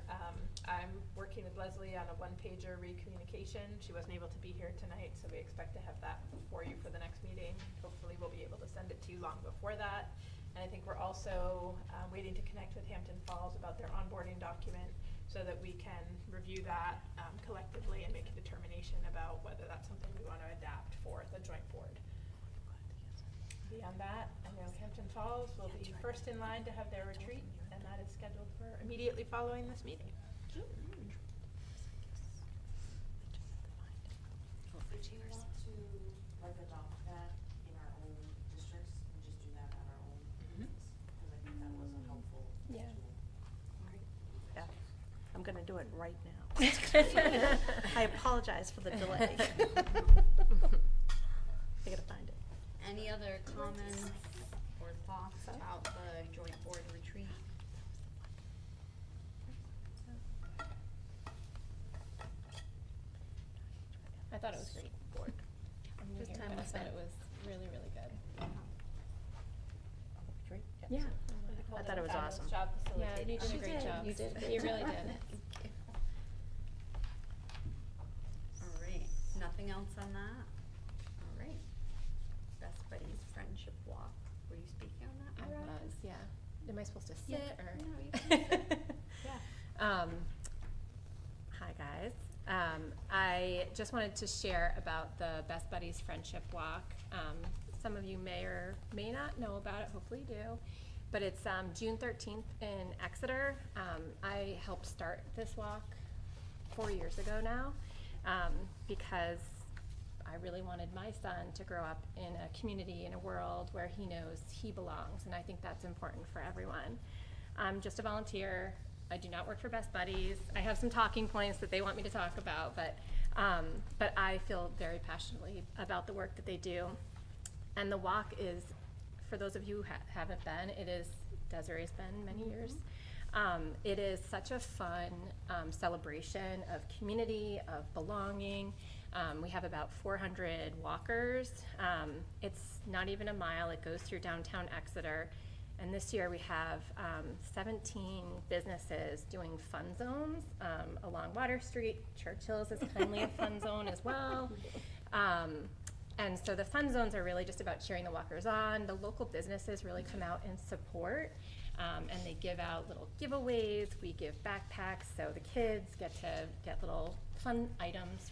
I'm working with Leslie on a one-pager re-communication. She wasn't able to be here tonight, so we expect to have that for you for the next meeting. Hopefully we'll be able to send it to you long before that. And I think we're also waiting to connect with Hampton Falls about their onboarding document so that we can review that collectively and make a determination about whether that's something we want to adapt for the joint board. Beyond that, I know Hampton Falls will be first in line to have their retreat, and that is scheduled for immediately following this meeting. Do we want to like adopt that in our own districts and just do that at our own meetings? Because I think that was a helpful tool. Yeah, I'm gonna do it right now. I apologize for the delay. I gotta find it. Any other comments or thoughts about the joint board retreat? I thought it was great. Board. This Here, time but I was thought that- it was really, really good. Yeah. I thought it was awesome. Yeah, you did She a great did. job. You did a great You job. really did. All right, nothing else on that? All right. Best Buddies Friendship Walk. Were you speaking on that? I Laura? was, yeah. Am I supposed to sit Yeah, or? no, you can sit. Hi, guys. I just wanted to share about the Best Buddies Friendship Walk. Some of you may or may not know about it, hopefully you do. But it's June 13th in Exeter. I helped start this walk 4 years ago now because I really wanted my son to grow up in a community, in a world where he knows he belongs, and I think that's important for everyone. I'm just a volunteer. I do not work for Best Buddies. I have some talking points that they want me to talk about, but I feel very passionately about the work that they do. And the walk is, for those of you who haven't been, Desiree's been many years. It is such a fun celebration of community, of belonging. We have about 400 walkers. It's not even a mile. It goes through downtown Exeter. And this year we have 17 businesses doing fun zones along Water Street. Churchill's is kindly a fun zone as well. And so the fun zones are really just about cheering the walkers on. The local businesses really come out and support, and they give out little giveaways. We give backpacks, so the kids get to get little fun items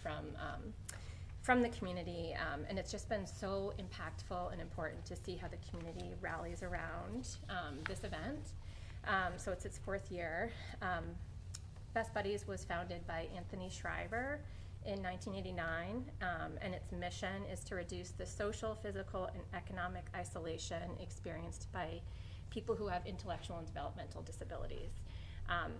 from the community, and it's just been so impactful and important to see how the community rallies around this event. So it's its 4th year. Best Buddies was founded by Anthony Shriver in 1989, and its mission is to reduce the social, physical, and economic isolation experienced by people who have intellectual and developmental disabilities.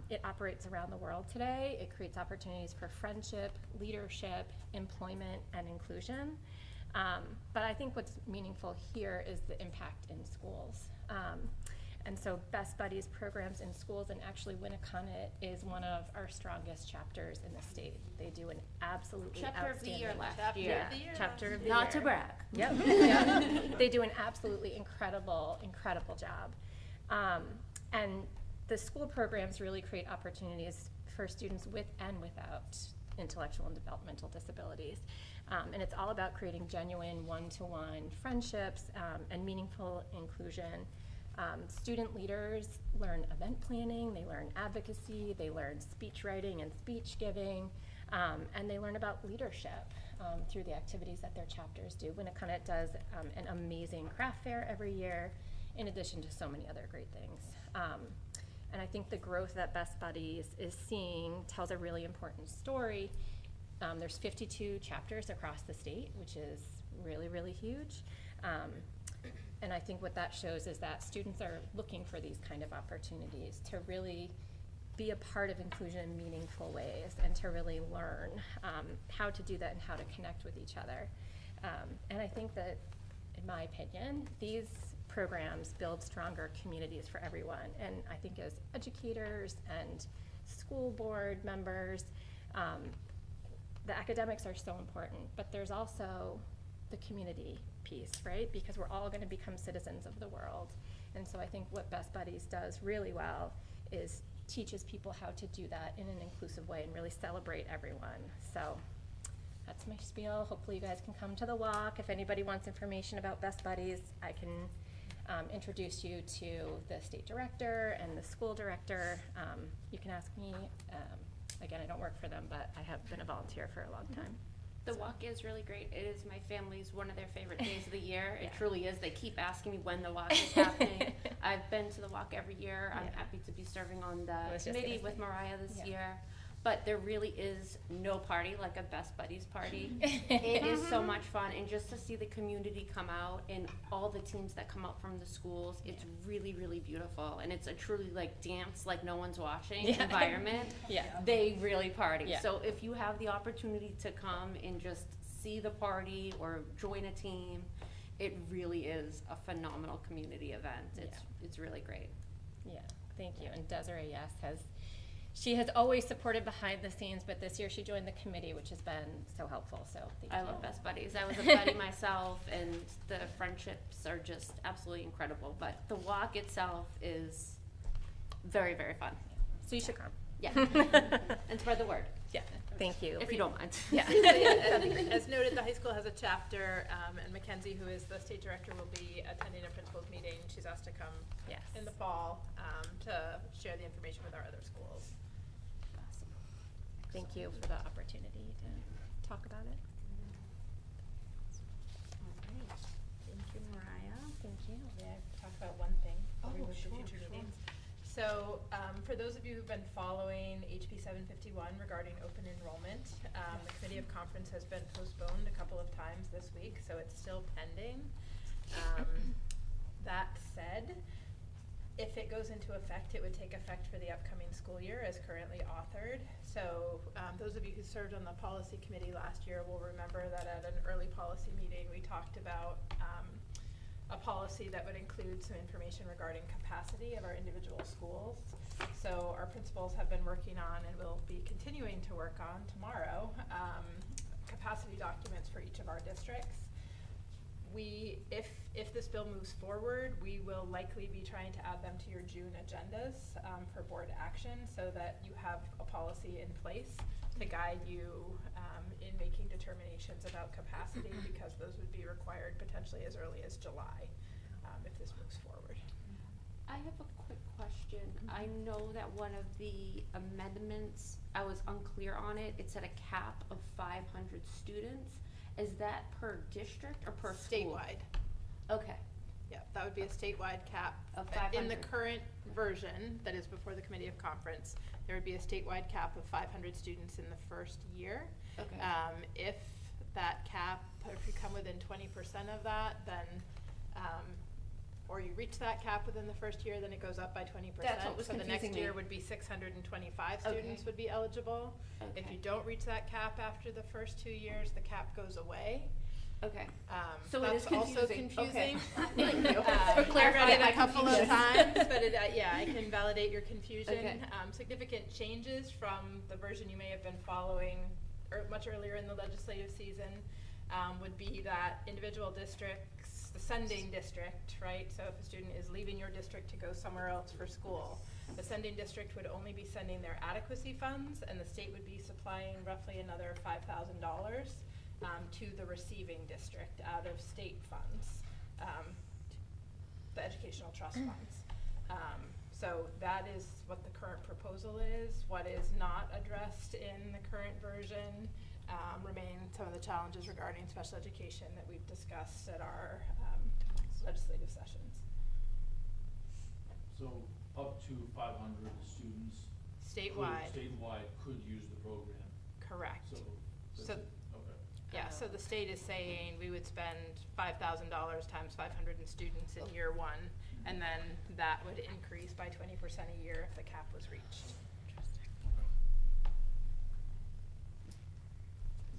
It operates around the world today. It creates opportunities for friendship, leadership, employment, and inclusion. But I think what's meaningful here is the impact in schools. And so Best Buddies programs in schools, and actually Winnicott is one of our strongest chapters in the state. They do an absolutely Chapter of the year outstanding- last year. Yeah, chapter of the year. Not to brag. Yep. Yep. They do an absolutely incredible job. And the school programs really create opportunities for students with and without intellectual and developmental disabilities. And it's all about creating genuine one-to-one friendships and meaningful inclusion. Student leaders learn event planning, they learn advocacy, they learn speech writing and speech giving, and they learn about leadership through the activities that their chapters do. Winnicott does an amazing craft fair every year, in addition to so many other great things. And I think the growth that Best Buddies is seeing tells a really important story. There's 52 chapters across the state, which is really, really huge. And I think what that shows is that students are looking for these kind of opportunities to really be a part of inclusion in meaningful ways and to really learn how to do that and how to connect with each other. And I think that, in my opinion, these programs build stronger communities for everyone. And I think as educators and school board members, the academics are so important, but there's also the community piece, right? Because we're all going to become citizens of the world. And so I think what Best Buddies does really well is teaches people how to do that in an inclusive way and really celebrate everyone. So that's my spiel. Hopefully you guys can come to the walk. If anybody wants information about Best Buddies, I can introduce you to the state director and the school director. You can ask me. Again, I don't work for them, but I have been a volunteer for a long time. The walk is really great. It is my family's one of their favorite days of the year. It truly is. They keep asking me when the walk is happening. I've been to the walk every year. I'm happy to be serving on the committee with Mariah this year. But there really is no party like a Best Buddies party. It is so much fun, and just to see the community come out and all the teams that come out from the schools, it's really, really beautiful. And it's a truly like dance like no one's watching environment. They really party. So if you have the opportunity to come and just see the party or join a team, it really is a phenomenal community event. It's really great. Yeah, thank you. And Desiree, she has always supported behind the scenes, but this year she joined the committee, which has been so helpful. So thank you. I love Best Buddies. I was a buddy myself, and the friendships are just absolutely incredible. But the walk itself is very, very fun. So you should come. Yeah. And spread the word. Yeah. Thank you. If you don't mind. Yeah. As noted, the high school has a chapter, and Mackenzie, who is the state director, will be attending a principal's meeting. She's asked to come in the fall to share the information with our other schools. Thank you for the opportunity to talk about it. All right. Thank you, Mariah. Thank you. May I talk about one thing before we move to future meetings? So, for those of you who've been following HB 751 regarding open enrollment, the Committee of Conference has been postponed a couple of times this week, so it's still pending. That said, if it goes into effect, it would take effect for the upcoming school year as currently authored. So those of you who served on the policy committee last year will remember that at an early policy meeting we talked about a policy that would include some information regarding capacity of our individual schools. So our principals have been working on, and will be continuing to work on tomorrow, capacity documents for each of our districts. If this bill moves forward, we will likely be trying to add them to your June agendas for board action, so that you have a policy in place to guide you in making determinations about capacity, because those would be required potentially as early as July if this moves forward. I have a quick question. I know that one of the amendments, I was unclear on it. It said a cap of 500 students. Is that per district or per school? Statewide. Okay. Yeah, that would be a statewide cap. Of 500. In the current version that is before the Committee of Conference, there would be a statewide cap of 500 students in the first year. Okay. If that cap, if you come within 20% of that, then, or you reach that cap within the first year, then it goes up by 20%. That's what was so the next confusing year me. would be 625 students would be eligible. If Okay. you don't reach that cap after the first 2 years, the cap goes away. Okay. So it that's is also confusing. confusing. Thank you. For I read clarifying it my a couple of confusion. times, but yeah, I can validate your confusion. Okay. Significant changes from the version you may have been following much earlier in the legislative season would be that individual districts it's the sending district, right? So if a student is leaving your district to go somewhere else for school, the sending district would only be sending their adequacy funds, and the state would be supplying roughly another $5,000 to the receiving district out of state funds, the educational trust funds. So that is what the current proposal is. What is not addressed in the current version remain some of the challenges regarding special education that we've discussed at our legislative sessions. So up to 500 students. Statewide. Statewide could use the program. Correct. So, that's So- it. Okay. Yeah, so the state is saying we would spend $5,000 times 500 students in year one, and then that would increase by 20% a year if the cap was reached.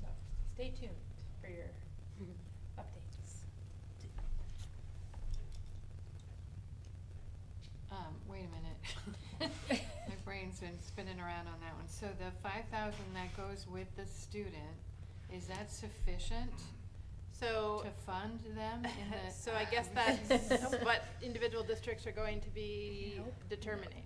So, stay tuned for your updates. Wait a minute. My brain's been spinning around on that one. So the 5,000 that goes with the student, is that sufficient So. to fund them in the? So I guess that's what individual districts are going to be determining.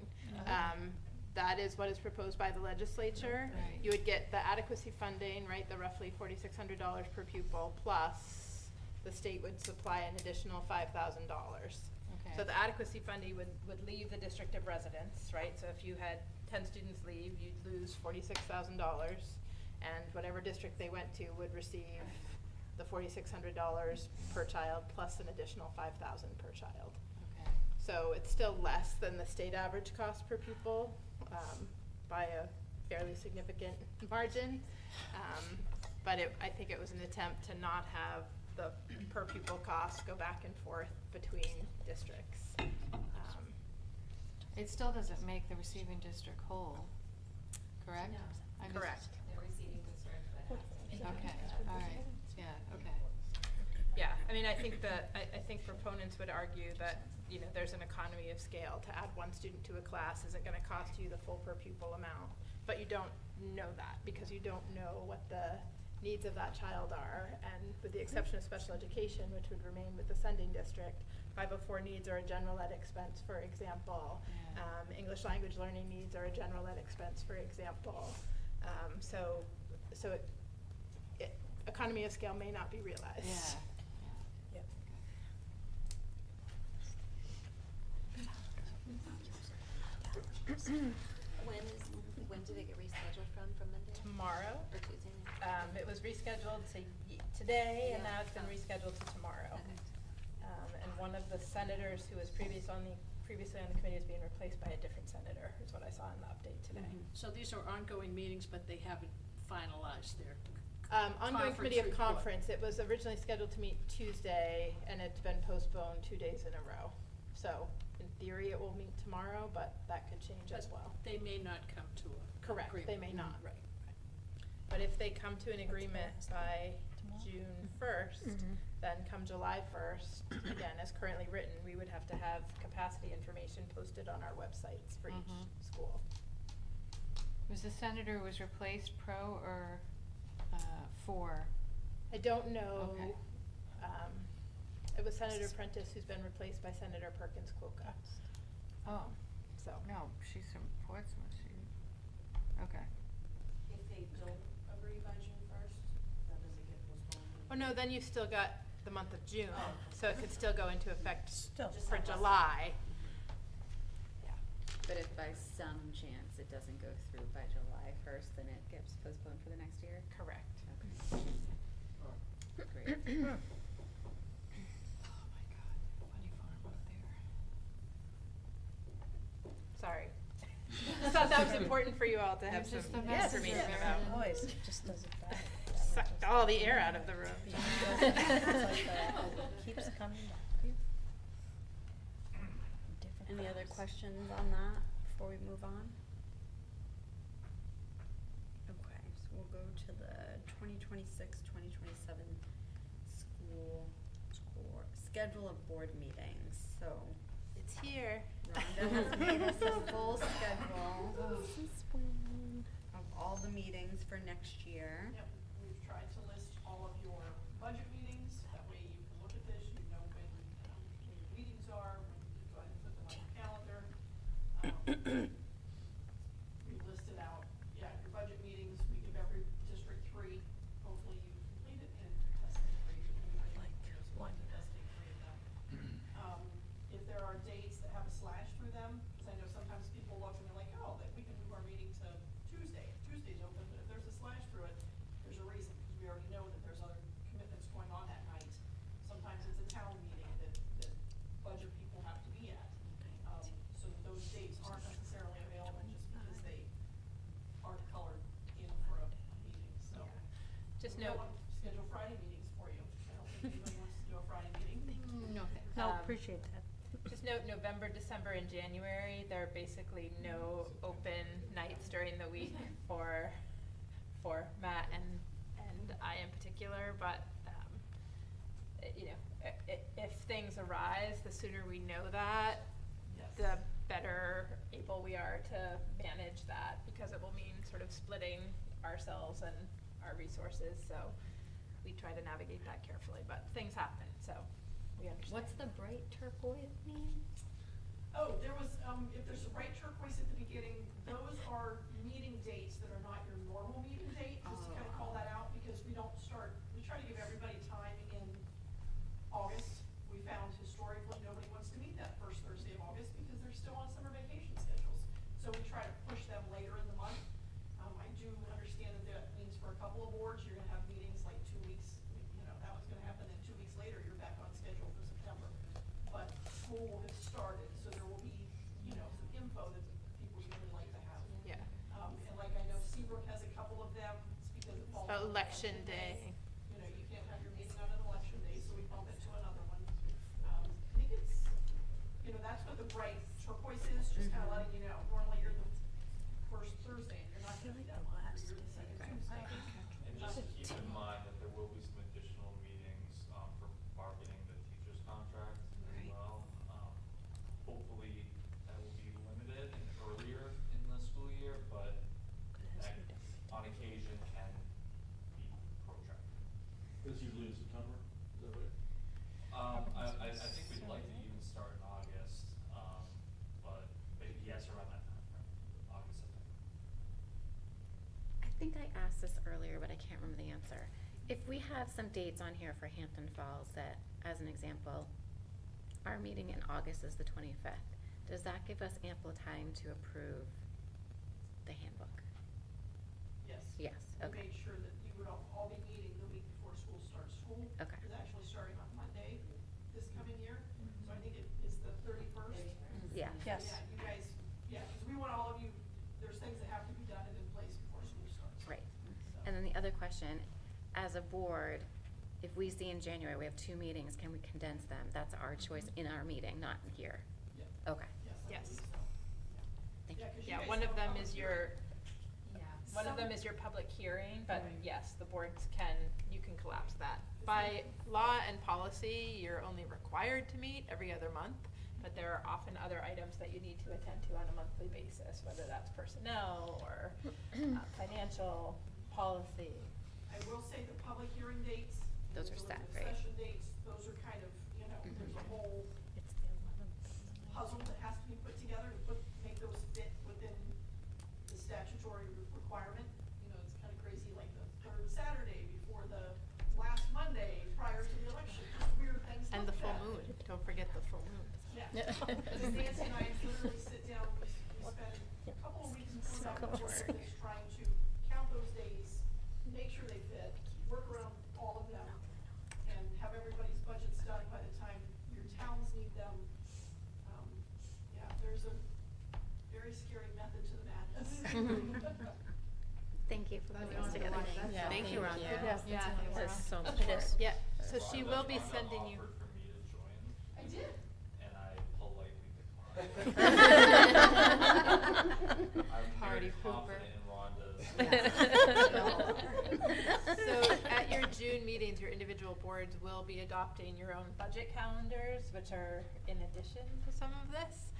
That is what is proposed by the legislature. Right. You would get the adequacy funding, right, the roughly $4,600 per pupil, plus the state would supply an additional $5,000. Okay. So the adequacy funding would leave the district of residence, right? So if you had 10 students leave, you'd lose $46,000, and whatever district they went to would receive the $4,600 per child plus an additional $5,000 per child. Okay. So it's still less than the state average cost per pupil by a fairly significant margin. But I think it was an attempt to not have the per pupil costs go back and forth between districts. It still doesn't make the receiving district whole, correct? No. I'm just- Correct. The receiving district would have to make. Okay, all right, yeah, okay. Yeah, I mean, I think proponents would argue that, you know, there's an economy of scale. To add one student to a class isn't gonna cost you the full per pupil amount, but you don't know that because you don't know what the needs of that child are. And with the exception of special education, which would remain with the sending district, 504 needs are a general ed expense, for example. Yeah. English language learning needs are a general ed expense, for example. So economy of scale may not be realized. Yeah. Yep. When did it get rescheduled from Monday? Tomorrow. Or Tuesday? It was rescheduled to today, and Yeah. now it's been rescheduled to tomorrow. And one of the senators who was previously on the committee is being replaced by a different senator, is what I saw in the update today. So these are ongoing meetings, but they haven't finalized their Ongoing committee of report. conference, it was originally scheduled to meet Tuesday, and it's been postponed 2 days in a row. So, in theory, it will meet tomorrow, but that could change as But well. they may not come to a Correct, agreement. they may not. Right. But if they come to an agreement by June 1st, then come July 1st, again, as currently written, we would have to have capacity information posted on our websites for each school. Was the senator who was replaced pro or for? I don't know. Okay. It was Senator Prentice who's been replaced by Senator Perkins Coca. Oh, So. no, she's from Portsmouth, okay. If they don't agree by June 1st, then does it get postponed? Oh, no, then you've still got the month of June, Oh. so it could still go into effect Just for have less July. Yeah. But if by some chance it doesn't go through by July 1st, then it gets postponed for the next year? Correct. Okay. Great. Oh my God, funny farm up there. Sorry. I thought that was important for you all to have It's some just the information messenger. about. Noise, it just does it better. Sucked all the air out of the room. Keeps coming back. Any other questions on that before we move on? Okay, so we'll go to the 2026-2027 school schedule of board meetings. So It's here. Rhonda has made us a full schedule of all the meetings for next year. Yep, we've tried to list all of your budget meetings, that way you can look at this, you know when No. don't want to schedule Friday meetings for you. I don't think anybody wants to do a Friday meeting. No, thanks. No, appreciate that. Just note, November, December, and January, there are basically no open nights during the week for Matt and I in particular, but, you know, if things arise, the sooner we know that, Yes. the better able we are to manage that, because it will mean sort of splitting ourselves and our resources, so we try to navigate that carefully, but things happen, so we understand. What's the bright turquoise mean? Oh, there was, if there's a bright turquoise at the beginning, those are meeting dates that are not your normal meeting date, just to kind of call that out, because we try to give everybody time in August. We found historically, nobody wants to meet that first Thursday of August, because they're still on summer vacation schedules. So we try to push them later in the month. I do understand that means for a couple of boards, you're gonna have meetings like 2 weeks, you know, that was gonna happen, then 2 weeks later, you're back on schedule for September. But school has started, so there will be, you know, some info that people usually like to have. Yeah. And like I know Seabrook has a couple of them, it's because it falls on Election day. You know, you can't have your meeting on an election day, so we bump it to another one. I think it's, you know, that's what the bright turquoise is, just kind of letting you know, normally you're the first Thursday, and you're not gonna be that one, you're the second Tuesday. And just keep in mind that there will be some additional meetings, for bargaining the teacher's contract as well. Hopefully that will be limited and earlier in the school year, but that on occasion can be protracted. That's usually in September, is that right? I think we'd like to even start in August, but yes, around that time frame, August, September. I think I asked this earlier, but I can't remember the answer. If we have some dates on here for Hampton Falls that, as an example, our meeting in August is the 25th, does that give us ample time to approve the handbook? Yes. Yes, We okay. made sure that you would all be meeting the week before school starts. School Okay. is actually starting on Monday this coming year, so I think it is the 31st. Yeah. Yes. Yeah, you guys, because we want all of you, there's things that have to be done and in place before school starts. Right. So. And then the other question, as a board, if we see in January we have 2 meetings, can we condense them? That's our choice in our meeting, not here. Yeah. Okay. Yes, I Yes. believe so. Thank you. 'Cause you Yeah, guys one of have a them public is hearing. one of them is your public hearing, but yes, the boards you can collapse that. By law and policy, you're only required to meet every other month, but there are often other items that you need to attend to on a monthly basis, whether that's personnel or financial policy. I will say the public hearing dates. Those are the set, deliberative right? Session dates, those are kind of, you know, there's a whole It's the 11th. puzzle that has to be put together to make those fit within the statutory requirement. You know, it's kind of crazy, like the third Saturday before the last Monday prior to the election, just weird things And like the full that. moon, don't forget the full moon. Yeah. Because Nancy and I literally sit down, we spend a couple of weeks before that before just trying to count those days, make sure they fit, work around all of them, and have everybody's budgets done by the time your towns need them. Yeah, there's a very scary method to the madness. Thank you for Glad we putting don't have this to together. watch that Yeah. show. Thank you, Ron. Yes, Yeah. that's so much. It is. Yeah, so she will be Rhonda sending you. offered for me to join, I did. and I politely declined. I'm Party very pooper. confident in Rhonda's. So at your June meetings, your individual boards will be adopting your own budget calendars, which are in addition to some of this.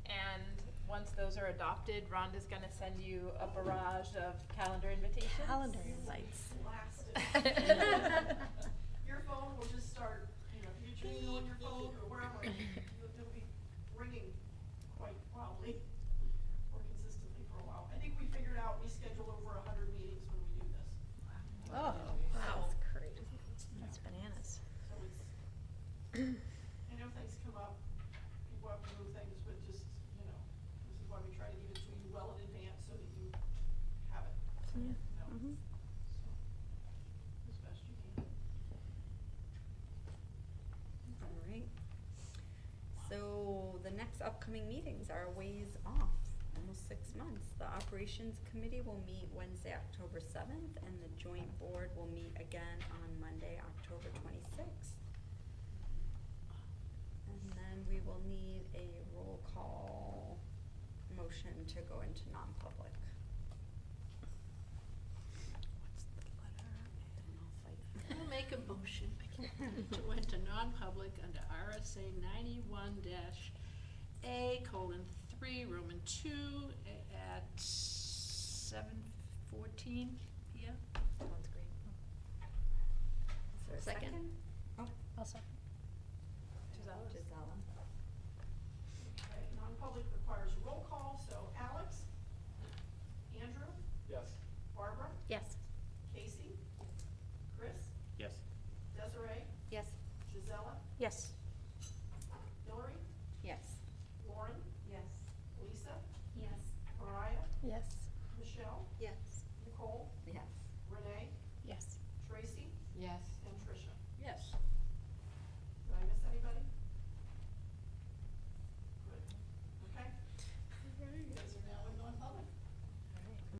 And once those are adopted, Rhonda's gonna send you a barrage of calendar invitations. Calendar invites. Blasted. Your phone will just start, you know, if you tune on your phone or wherever, it'll be ringing quite wildly or consistently for a while. I think we figured out we schedule over 100 meetings when we do this. Oh, wow. that's crazy. That's bananas. So it's, I know things come up, people have to move things, but just, you know, this is why we try to give it to you well in advance so that you have it. Yeah. You know, Mhm. so, as best you can. All right. So the next upcoming meetings are a ways off. almost 6 months. The operations committee will meet Wednesday, October 7th, and the joint board will meet again on Monday, October 26th. And then we will need a roll call motion to go into non-public. I'll make a motion to enter non-public under RSA 91-A:3, Roman 2, at 7:14 p.m. Sounds great. Is there a second? Oh, I'll second. Gisella. Right, non-public